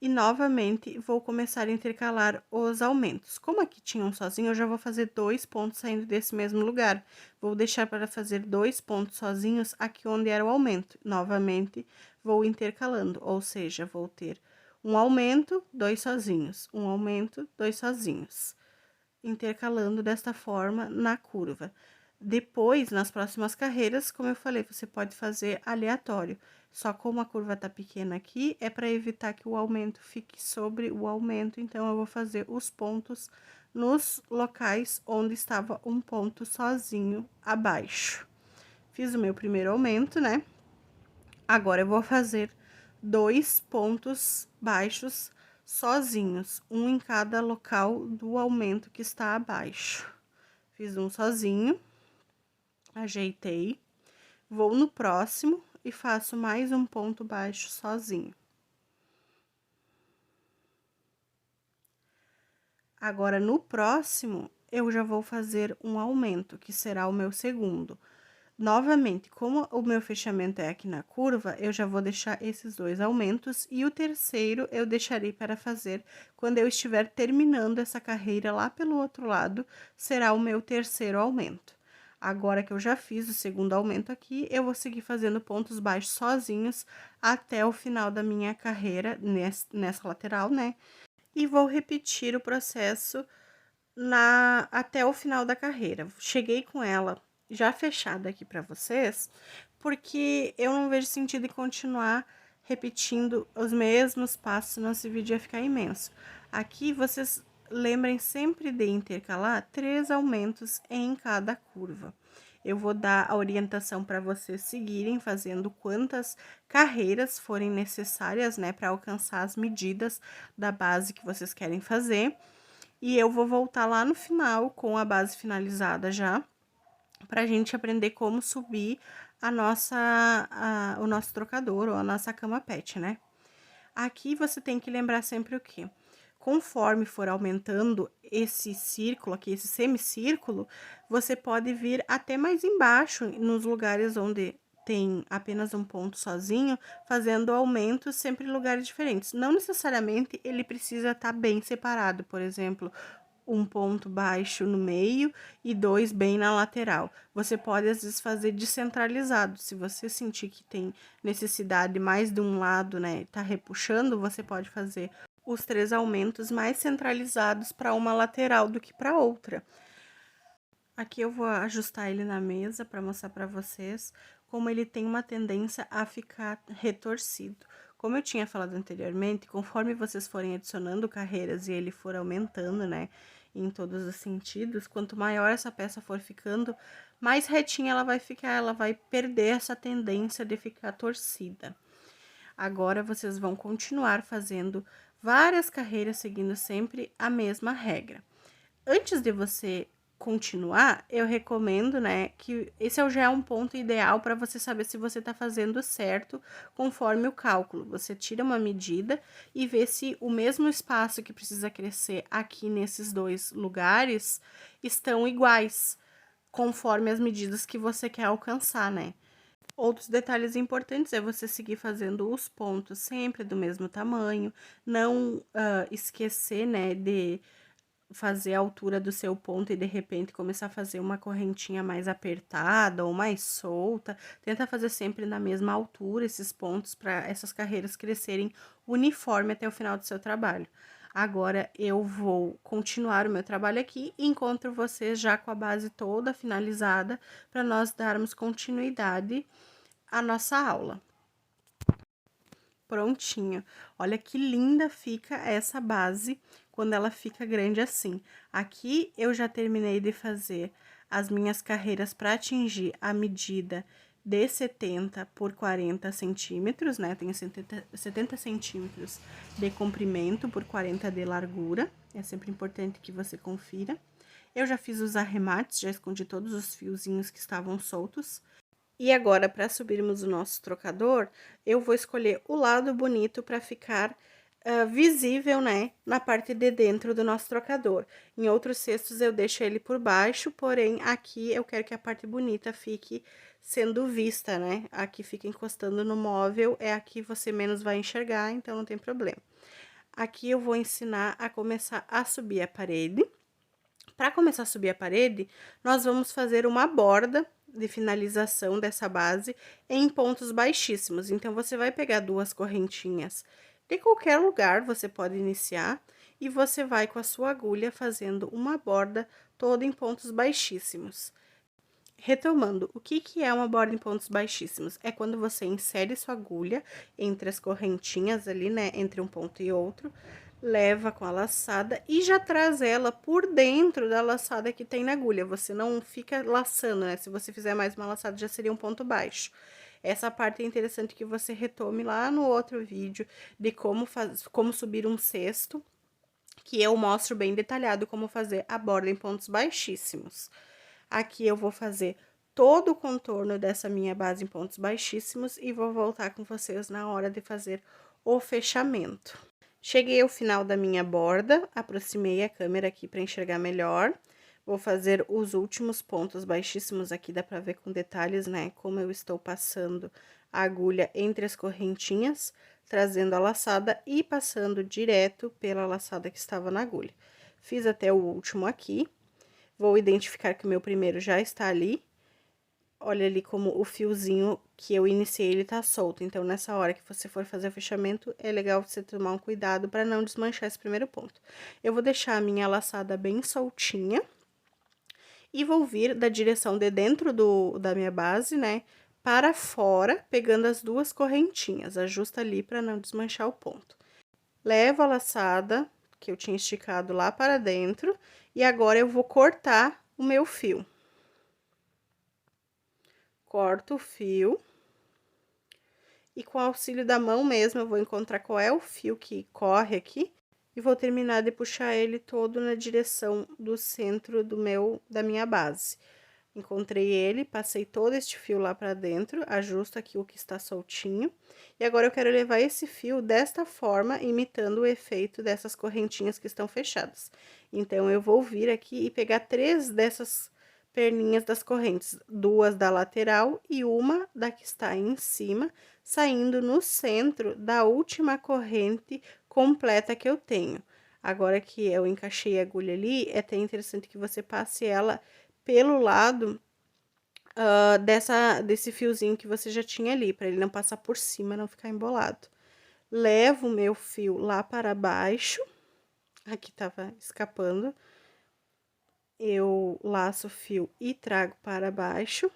e novamente vou começar a intercalar os aumentos. Como aqui tinha um sozinho, eu já vou fazer 2 pontos saindo desse mesmo lugar. Vou deixar para fazer 2 pontos sozinhos aqui onde era o aumento. Novamente, vou intercalando, ou seja, vou ter um aumento, 2 sozinhos, um aumento, 2 sozinhos. Intercalando desta forma na curva. Depois, nas próximas carreiras, como eu falei, você pode fazer aleatório. Só como a curva tá pequena aqui, é para evitar que o aumento fique sobre o aumento, então eu vou fazer os pontos nos locais onde estava um ponto sozinho abaixo. Fiz o meu primeiro aumento, né? Agora, eu vou fazer 2 pontos baixos sozinhos, um em cada local do aumento que está abaixo. Fiz um sozinho, ajeitei, vou no próximo e faço mais um ponto baixo sozinho. Agora, no próximo, eu já vou fazer um aumento, que será o meu segundo. Novamente, como o meu fechamento é aqui na curva, eu já vou deixar esses 2 aumentos e o terceiro eu deixarei para fazer quando eu estiver terminando essa carreira lá pelo outro lado, será o meu terceiro aumento. Agora que eu já fiz o segundo aumento aqui, eu vou seguir fazendo pontos baixos sozinhos até o final da minha carreira, nessa lateral, né? E vou repetir o processo até o final da carreira. Cheguei com ela já fechada aqui para vocês, porque eu não vejo sentido em continuar repetindo os mesmos passos, senão esse vídeo ia ficar imenso. Aqui, vocês lembrem sempre de intercalar 3 aumentos em cada curva. Eu vou dar a orientação para vocês seguirem fazendo quantas carreiras forem necessárias, né, para alcançar as medidas da base que vocês querem fazer. E eu vou voltar lá no final com a base finalizada já, pra gente aprender como subir o nosso trocador ou a nossa cama pet, né? Aqui você tem que lembrar sempre o quê? Conforme for aumentando esse círculo aqui, esse semicírculo, você pode vir até mais embaixo, nos lugares onde tem apenas um ponto sozinho, fazendo aumentos sempre em lugares diferentes. Não necessariamente ele precisa estar bem separado, por exemplo, um ponto baixo no meio e 2 bem na lateral. Você pode, às vezes, fazer descentralizado. Se você sentir que tem necessidade mais de um lado, né, tá repuxando, você pode fazer os 3 aumentos mais centralizados para uma lateral do que para outra. Aqui eu vou ajustar ele na mesa para mostrar para vocês como ele tem uma tendência a ficar retorcido. Como eu tinha falado anteriormente, conforme vocês forem adicionando carreiras e ele for aumentando, né, em todos os sentidos, quanto maior essa peça for ficando, mais retinha ela vai ficar, ela vai perder essa tendência de ficar torcida. Agora, vocês vão continuar fazendo várias carreiras seguindo sempre a mesma regra. Antes de você continuar, eu recomendo, né, que esse já é um ponto ideal para você saber se você está fazendo certo conforme o cálculo. Você tira uma medida e vê se o mesmo espaço que precisa crescer aqui nesses dois lugares estão iguais, conforme as medidas que você quer alcançar, né? Outros detalhes importantes é você seguir fazendo os pontos sempre do mesmo tamanho, não esquecer, né, de fazer a altura do seu ponto e de repente começar a fazer uma correntinha mais apertada ou mais solta. Tenta fazer sempre na mesma altura esses pontos para essas carreiras crescerem uniforme até o final do seu trabalho. Agora eu vou continuar o meu trabalho aqui e encontro vocês já com a base toda finalizada para nós darmos continuidade à nossa aula. Prontinho. Olha que linda fica essa base quando ela fica grande assim. Aqui eu já terminei de fazer as minhas carreiras para atingir a medida de 70 por 40 centímetros, né? Tenho 70 centímetros de comprimento por 40 de largura. É sempre importante que você confira. Eu já fiz os arremates, já escondi todos os fiozinhos que estavam soltos. E agora, para subirmos o nosso trocador, eu vou escolher o lado bonito para ficar visível, né, na parte de dentro do nosso trocador. Em outros cestos eu deixo ele por baixo, porém aqui eu quero que a parte bonita fique sendo vista, né? Aqui fica encostando no móvel, é aqui você menos vai enxergar, então não tem problema. Aqui eu vou ensinar a começar a subir a parede. Para começar a subir a parede, nós vamos fazer uma borda de finalização dessa base em pontos baixíssimos. Então, você vai pegar duas correntinhas de qualquer lugar, você pode iniciar, e você vai com a sua agulha fazendo uma borda toda em pontos baixíssimos. Retomando, o que é uma borda em pontos baixíssimos? É quando você insere sua agulha entre as correntinhas ali, né, entre um ponto e outro, leva com a laçada e já traz ela por dentro da laçada que tem na agulha. Você não fica laçando, né? Se você fizer mais uma laçada, já seria um ponto baixo. Essa parte é interessante que você retome lá no outro vídeo de como subir um cesto, que eu mostro bem detalhado como fazer a borda em pontos baixíssimos. Aqui eu vou fazer todo o contorno dessa minha base em pontos baixíssimos e vou voltar com vocês na hora de fazer o fechamento. Cheguei ao final da minha borda, aproximei a câmera aqui para enxergar melhor. Vou fazer os últimos pontos baixíssimos aqui, dá para ver com detalhes, né? Como eu estou passando a agulha entre as correntinhas, trazendo a laçada e passando direto pela laçada que estava na agulha. Fiz até o último aqui. Vou identificar que o meu primeiro já está ali. Olha ali como o fiozinho que eu iniciei, ele tá solto. Então, nessa hora que você for fazer o fechamento, é legal você tomar um cuidado para não desmanchar esse primeiro ponto. Eu vou deixar a minha laçada bem soltinha. E vou vir da direção de dentro da minha base, né, para fora, pegando as duas correntinhas. Ajusta ali para não desmanchar o ponto. Levo a laçada que eu tinha esticado lá para dentro e agora eu vou cortar o meu fio. Corto o fio. E com o auxílio da mão mesmo, eu vou encontrar qual é o fio que corre aqui. E vou terminar de puxar ele todo na direção do centro da minha base. Encontrei ele, passei todo este fio lá pra dentro, ajusto aqui o que está soltinho. E agora eu quero levar esse fio desta forma, imitando o efeito dessas correntinhas que estão fechadas. Então, eu vou vir aqui e pegar 3 dessas perninhas das correntes, 2 da lateral e uma da que está em cima, saindo no centro da última corrente completa que eu tenho. Agora que eu encaixei a agulha ali, é até interessante que você passe ela pelo lado desse fiozinho que você já tinha ali, para ele não passar por cima, não ficar embolado. Levo o meu fio lá para baixo, aqui tava escapando. eu laço o fio e trago para baixo.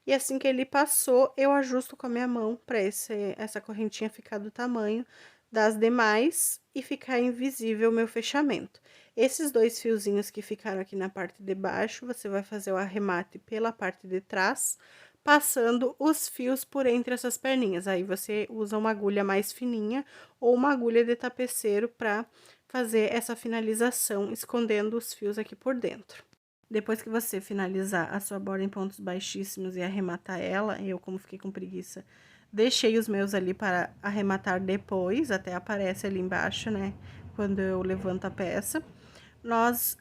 E assim que ele passou, eu ajusto com a minha mão para essa correntinha ficar do tamanho das demais e ficar invisível o meu fechamento. Esses 2 fiozinhos que ficaram aqui na parte de baixo, você vai fazer o arremate pela parte de trás, passando os fios por entre essas perninhas. Aí, você usa uma agulha mais fininha ou uma agulha de tapeceiro para fazer essa finalização, escondendo os fios aqui por dentro. Depois que você finalizar a sua borda em pontos baixíssimos e arrematar ela, eu, como fiquei com preguiça, deixei os meus ali para arrematar depois, até aparece ali embaixo, né, quando eu levanto a peça. Nós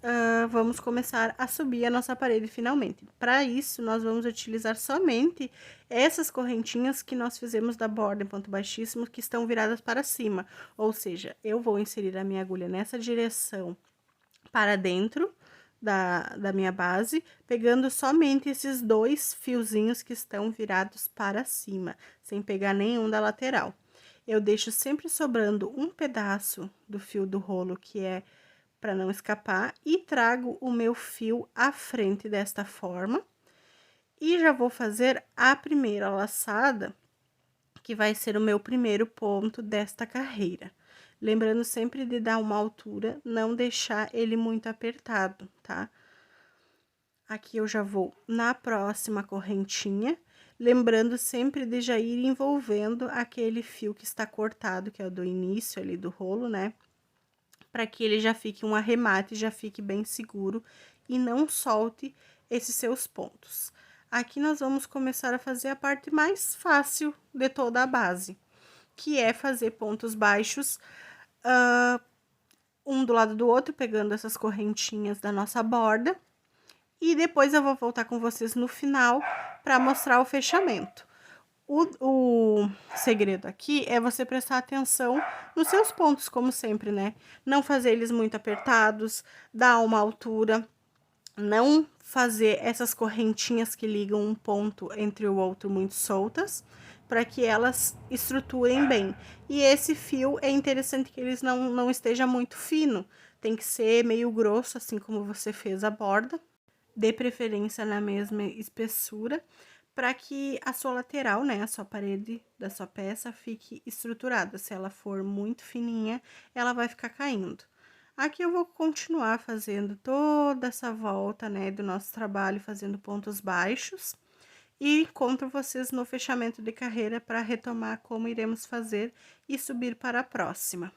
vamos começar a subir a nossa parede finalmente. Para isso, nós vamos utilizar somente essas correntinhas que nós fizemos da borda em ponto baixíssimo, que estão viradas para cima. Ou seja, eu vou inserir a minha agulha nessa direção para dentro da minha base, pegando somente esses 2 fiozinhos que estão virados para cima, sem pegar nenhum da lateral. Eu deixo sempre sobrando um pedaço do fio do rolo, que é para não escapar, e trago o meu fio à frente desta forma. E já vou fazer a primeira laçada, que vai ser o meu primeiro ponto desta carreira. Lembrando sempre de dar uma altura, não deixar ele muito apertado, tá? Aqui eu já vou na próxima correntinha, lembrando sempre de já ir envolvendo aquele fio que está cortado, que é o do início ali do rolo, né? Para que ele já fique um arremate, já fique bem seguro e não solte esses seus pontos. Aqui nós vamos começar a fazer a parte mais fácil de toda a base, que é fazer pontos baixos, um do lado do outro, pegando essas correntinhas da nossa borda. E depois eu vou voltar com vocês no final para mostrar o fechamento. O segredo aqui é você prestar atenção nos seus pontos, como sempre, né? Não fazer eles muito apertados, dar uma altura, não fazer essas correntinhas que ligam um ponto entre o outro muito soltas, para que elas estruturem bem. E esse fio é interessante que eles não esteja muito fino, tem que ser meio grosso, assim como você fez a borda, de preferência na mesma espessura, para que a sua lateral, né, a sua parede da sua peça fique estruturada. Se ela for muito fininha, ela vai ficar caindo. Aqui eu vou continuar fazendo toda essa volta, né, do nosso trabalho, fazendo pontos baixos. E encontro vocês no fechamento de carreira para retomar como iremos fazer e subir para a próxima.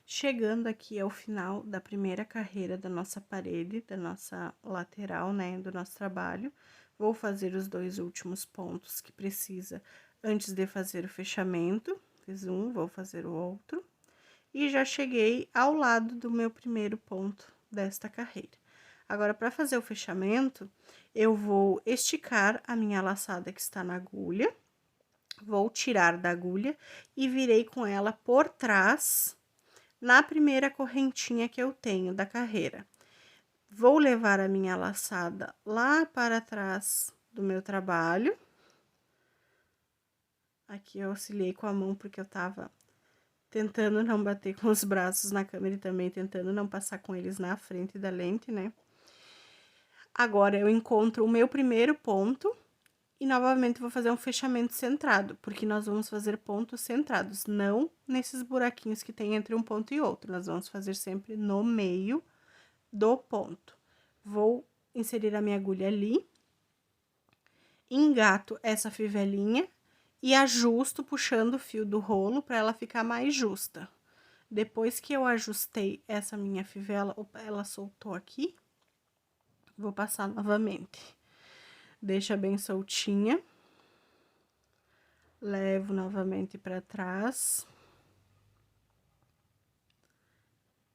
Chegando aqui ao final da primeira carreira da nossa parede, da nossa lateral, né, do nosso trabalho, vou fazer os 2 últimos pontos que precisa antes de fazer o fechamento. Fiz um, vou fazer o outro. E já cheguei ao lado do meu primeiro ponto desta carreira. Agora, para fazer o fechamento, eu vou esticar a minha laçada que está na agulha, vou tirar da agulha e virei com ela por trás na primeira correntinha que eu tenho da carreira. Vou levar a minha laçada lá para trás do meu trabalho. Aqui eu auxiliei com a mão porque eu tava tentando não bater com os braços na câmera e também tentando não passar com eles na frente da lente, né? Agora, eu encontro o meu primeiro ponto e novamente vou fazer um fechamento centrado, porque nós vamos fazer pontos centrados, não nesses buraquinhos que tem entre um ponto e outro. Nós vamos fazer sempre no meio do ponto. Vou inserir a minha agulha ali, engato essa fivelinha e ajusto puxando o fio do rolo para ela ficar mais justa. Depois que eu ajustei essa minha fivela, opa, ela soltou aqui, vou passar novamente. Deixa bem soltinha. Levo novamente para trás.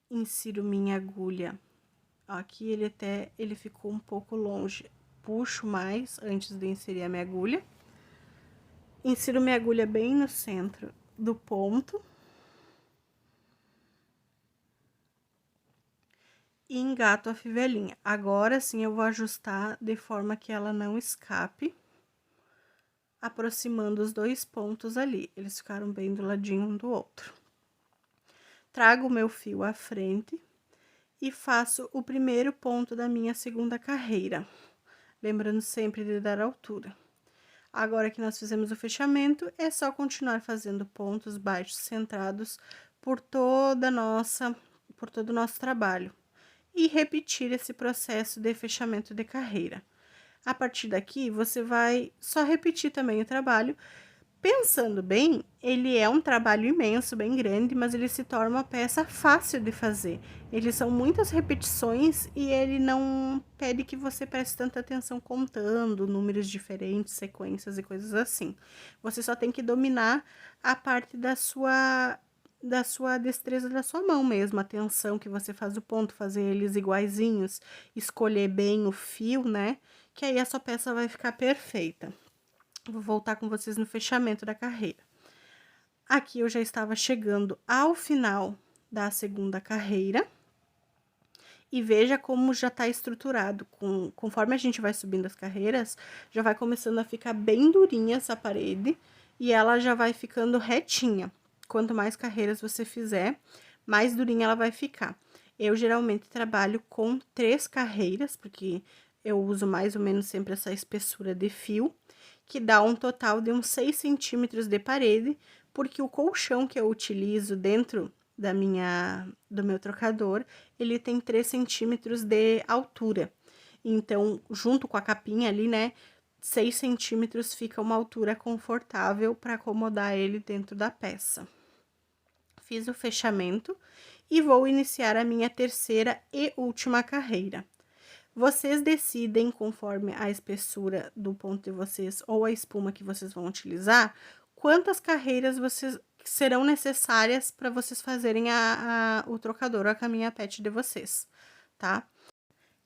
Insiro minha agulha. Aqui ele ficou um pouco longe. Puxo mais antes de inserir a minha agulha. Insiro minha agulha bem no centro do ponto. E engato a fivelinha. Agora sim eu vou ajustar de forma que ela não escape, aproximando os 2 pontos ali. Eles ficaram bem do ladinho um do outro. Trago o meu fio à frente e faço o primeiro ponto da minha segunda carreira, lembrando sempre de dar altura. Agora que nós fizemos o fechamento, é só continuar fazendo pontos baixos centrados por todo o nosso trabalho e repetir esse processo de fechamento de carreira. A partir daqui, você vai só repetir também o trabalho. Pensando bem, ele é um trabalho imenso, bem grande, mas ele se torna uma peça fácil de fazer. Eles são muitas repetições e ele não pede que você preste tanta atenção contando números diferentes, sequências e coisas assim. Você só tem que dominar a parte da sua destreza da sua mão mesmo, a atenção que você faz o ponto, fazer eles iguaizinhos, escolher bem o fio, né? Que aí a sua peça vai ficar perfeita. Vou voltar com vocês no fechamento da carreira. Aqui eu já estava chegando ao final da segunda carreira. E veja como já tá estruturado. Conforme a gente vai subindo as carreiras, já vai começando a ficar bem durinha essa parede. E ela já vai ficando retinha. Quanto mais carreiras você fizer, mais durinha ela vai ficar. Eu geralmente trabalho com 3 carreiras, porque eu uso mais ou menos sempre essa espessura de fio, que dá um total de uns 6 centímetros de parede, porque o colchão que eu utilizo dentro do meu trocador, ele tem 3 centímetros de altura. Então, junto com a capinha ali, né, 6 centímetros fica uma altura confortável para acomodar ele dentro da peça. Fiz o fechamento e vou iniciar a minha terceira e última carreira. Vocês decidem, conforme a espessura do ponto de vocês ou a espuma que vocês vão utilizar, quantas carreiras serão necessárias para vocês fazerem o trocador ou a caminha pet de vocês, tá?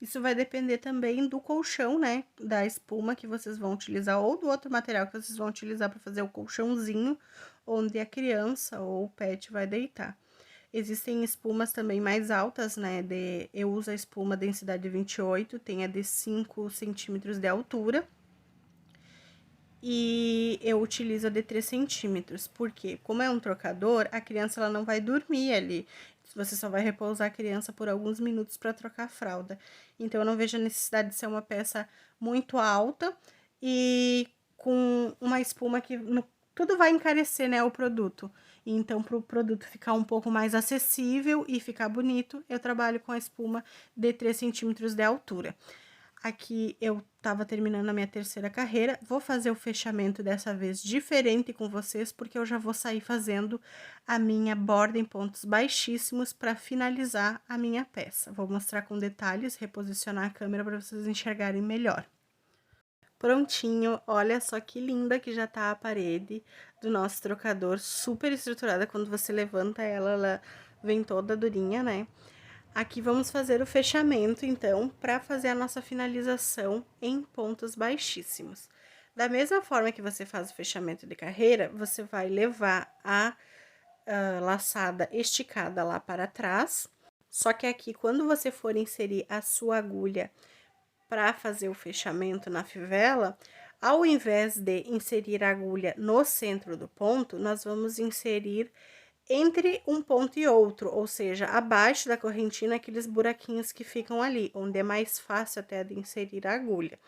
Isso vai depender também do colchão, né, da espuma que vocês vão utilizar ou do outro material que vocês vão utilizar para fazer o colchãozinho onde a criança ou o pet vai deitar. Existem espumas também mais altas, né? Eu uso a espuma densidade 28, tem a de 5 centímetros de altura. E eu utilizo a de 3 centímetros, porque como é um trocador, a criança ela não vai dormir ali. Você só vai repousar a criança por alguns minutos para trocar a fralda. Então, eu não vejo a necessidade de ser uma peça muito alta e com uma espuma que tudo vai encarecer, né, o produto. Então, para o produto ficar um pouco mais acessível e ficar bonito, eu trabalho com a espuma de 3 centímetros de altura. Aqui eu tava terminando a minha terceira carreira, vou fazer o fechamento dessa vez diferente com vocês, porque eu já vou sair fazendo a minha borda em pontos baixíssimos para finalizar a minha peça. Vou mostrar com detalhes, reposicionar a câmera para vocês enxergarem melhor. Prontinho, olha só que linda que já tá a parede do nosso trocador, super estruturada. Quando você levanta ela, ela vem toda durinha, né? Aqui vamos fazer o fechamento, então, para fazer a nossa finalização em pontos baixíssimos. Da mesma forma que você faz o fechamento de carreira, você vai levar a laçada esticada lá para trás. Só que aqui, quando você for inserir a sua agulha para fazer o fechamento na fivela, ao invés de inserir a agulha no centro do ponto, nós vamos inserir entre um ponto e outro, ou seja, abaixo da correntina, aqueles buraquinhos que ficam ali, onde é mais fácil até de inserir a agulha.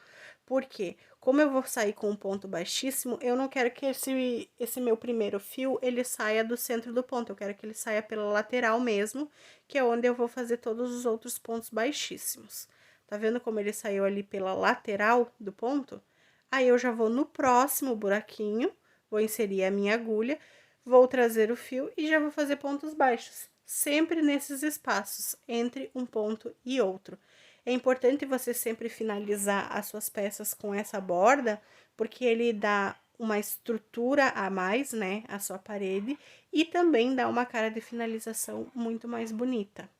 Porque, como eu vou sair com um ponto baixíssimo, eu não quero que esse meu primeiro fio, ele saia do centro do ponto, eu quero que ele saia pela lateral mesmo, que é onde eu vou fazer todos os outros pontos baixíssimos. Tá vendo como ele saiu ali pela lateral do ponto? Aí, eu já vou no próximo buraquinho, vou inserir a minha agulha, vou trazer o fio e já vou fazer pontos baixos, sempre nesses espaços, entre um ponto e outro. É importante você sempre finalizar as suas peças com essa borda, porque ele dá uma estrutura a mais, né, à sua parede, e também dá uma cara de finalização muito mais bonita.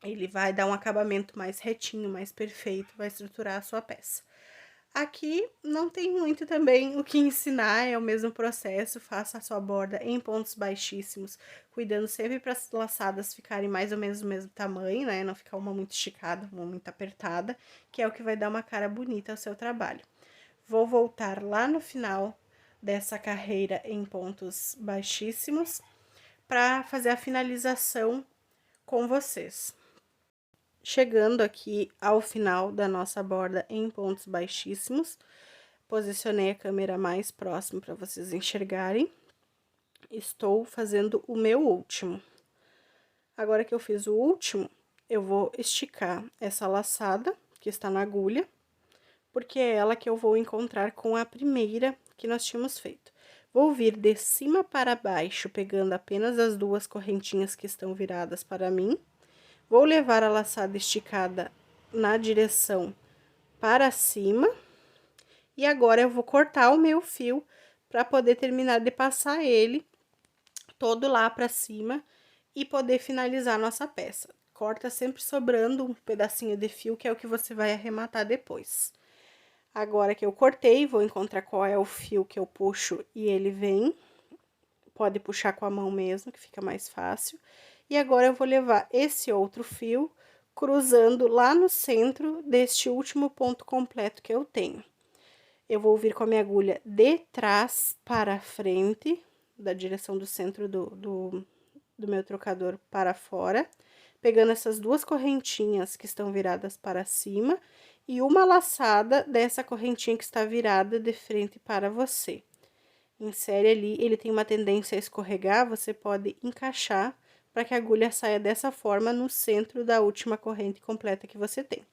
Ele vai dar um acabamento mais retinho, mais perfeito, vai estruturar a sua peça. Aqui não tem muito também o que ensinar, é o mesmo processo, faça a sua borda em pontos baixíssimos, cuidando sempre para as laçadas ficarem mais ou menos do mesmo tamanho, né? Não ficar uma muito esticada, uma muito apertada, que é o que vai dar uma cara bonita ao seu trabalho. Vou voltar lá no final dessa carreira em pontos baixíssimos para fazer a finalização com vocês. chegando aqui ao final da nossa borda em pontos baixíssimos. Posicionei a câmera mais próximo para vocês enxergarem. Estou fazendo o meu último. Agora que eu fiz o último, eu vou esticar essa laçada que está na agulha, porque é ela que eu vou encontrar com a primeira que nós tínhamos feito. Vou vir de cima para baixo, pegando apenas as duas correntinhas que estão viradas para mim. Vou levar a laçada esticada na direção para cima. E agora, eu vou cortar o meu fio para poder terminar de passar ele todo lá para cima e poder finalizar a nossa peça. Corta sempre sobrando um pedacinho de fio, que é o que você vai arrematar depois. Agora que eu cortei, vou encontrar qual é o fio que eu puxo e ele vem. Pode puxar com a mão mesmo, que fica mais fácil. E agora, eu vou levar esse outro fio, cruzando lá no centro deste último ponto completo que eu tenho. Eu vou vir com a minha agulha de trás para frente, da direção do centro do meu trocador para fora, pegando essas duas correntinhas que estão viradas para cima e uma laçada dessa correntinha que está virada de frente para você. Insere ali, ele tem uma tendência a escorregar, você pode encaixar para que a agulha saia dessa forma no centro da última corrente completa que você tem.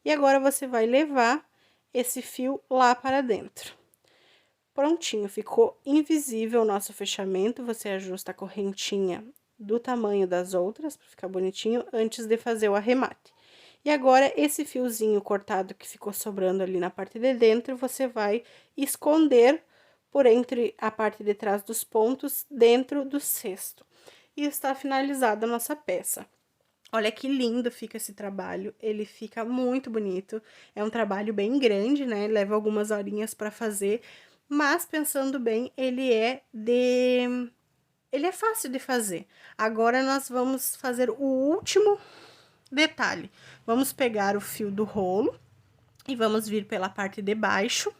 E agora, você vai levar esse fio lá para dentro. Prontinho, ficou invisível o nosso fechamento. Você ajusta a correntinha do tamanho das outras, para ficar bonitinho, antes de fazer o arremate. E agora, esse fiozinho cortado que ficou sobrando ali na parte de dentro, você vai esconder por entre a parte de trás dos pontos, dentro do cesto. E está finalizada a nossa peça. Olha que lindo fica esse trabalho, ele fica muito bonito. É um trabalho bem grande, né? Leva algumas horinhas para fazer, mas pensando bem, ele é fácil de fazer. Agora, nós vamos fazer o último detalhe. Vamos pegar o fio do rolo e vamos vir pela parte de baixo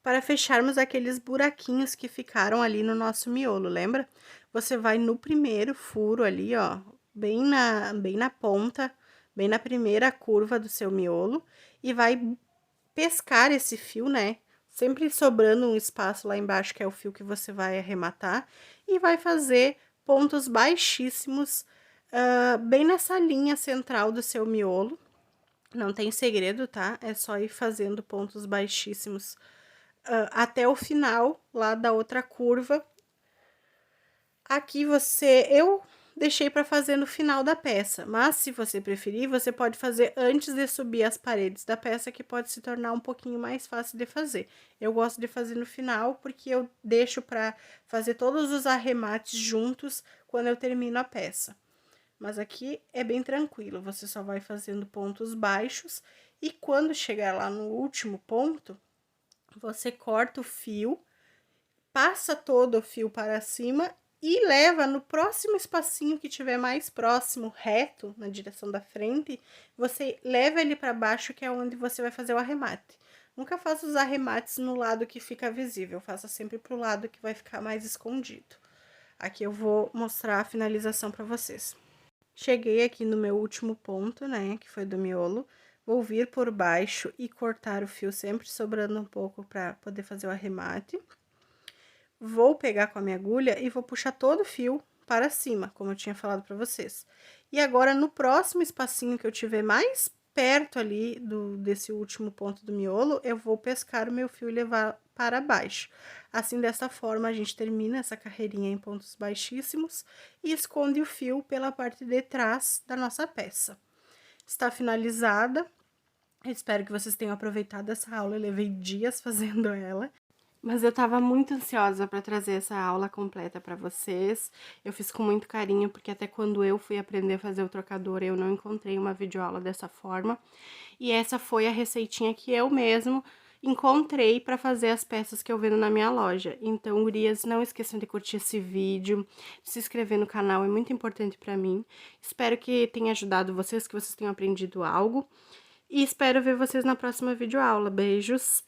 para fecharmos aqueles buraquinhos que ficaram ali no nosso miolo, lembra? Você vai no primeiro furo ali, ó, bem na ponta, bem na primeira curva do seu miolo, e vai pescar esse fio, né? Sempre sobrando um espaço lá embaixo, que é o fio que você vai arrematar, e vai fazer pontos baixíssimos, bem nessa linha central do seu miolo. Não tem segredo, tá? É só ir fazendo pontos baixíssimos até o final lá da outra curva. Aqui eu deixei para fazer no final da peça, mas se você preferir, você pode fazer antes de subir as paredes da peça, que pode se tornar um pouquinho mais fácil de fazer. Eu gosto de fazer no final, porque eu deixo para fazer todos os arremates juntos quando eu termino a peça. Mas aqui é bem tranquilo, você só vai fazendo pontos baixos, e quando chegar lá no último ponto, você corta o fio, passa todo o fio para cima e leva no próximo espacinho que tiver mais próximo, reto, na direção da frente, você leva ele para baixo, que é onde você vai fazer o arremate. Nunca faça os arremates no lado que fica visível, faça sempre pro lado que vai ficar mais escondido. Aqui eu vou mostrar a finalização para vocês. Cheguei aqui no meu último ponto, né, que foi do miolo. Vou vir por baixo e cortar o fio, sempre sobrando um pouco para poder fazer o arremate. Vou pegar com a minha agulha e vou puxar todo o fio para cima, como eu tinha falado para vocês. E agora, no próximo espacinho que eu tiver mais perto ali desse último ponto do miolo, eu vou pescar o meu fio e levar para baixo. Assim, dessa forma, a gente termina essa carreirinha em pontos baixíssimos e esconde o fio pela parte de trás da nossa peça. Está finalizada. Eu espero que vocês tenham aproveitado essa aula, eu levei dias fazendo ela. Mas eu tava muito ansiosa para trazer essa aula completa para vocês. Eu fiz com muito carinho, porque até quando eu fui aprender a fazer o trocador, eu não encontrei uma videoaula dessa forma. E essa foi a receitinha que eu mesmo encontrei para fazer as peças que eu vendo na minha loja. Então, gurias, não esqueçam de curtir esse vídeo, de se inscrever no canal, é muito importante para mim. Espero que tenha ajudado vocês, que vocês tenham aprendido algo. E espero ver vocês na próxima videoaula. Beijos!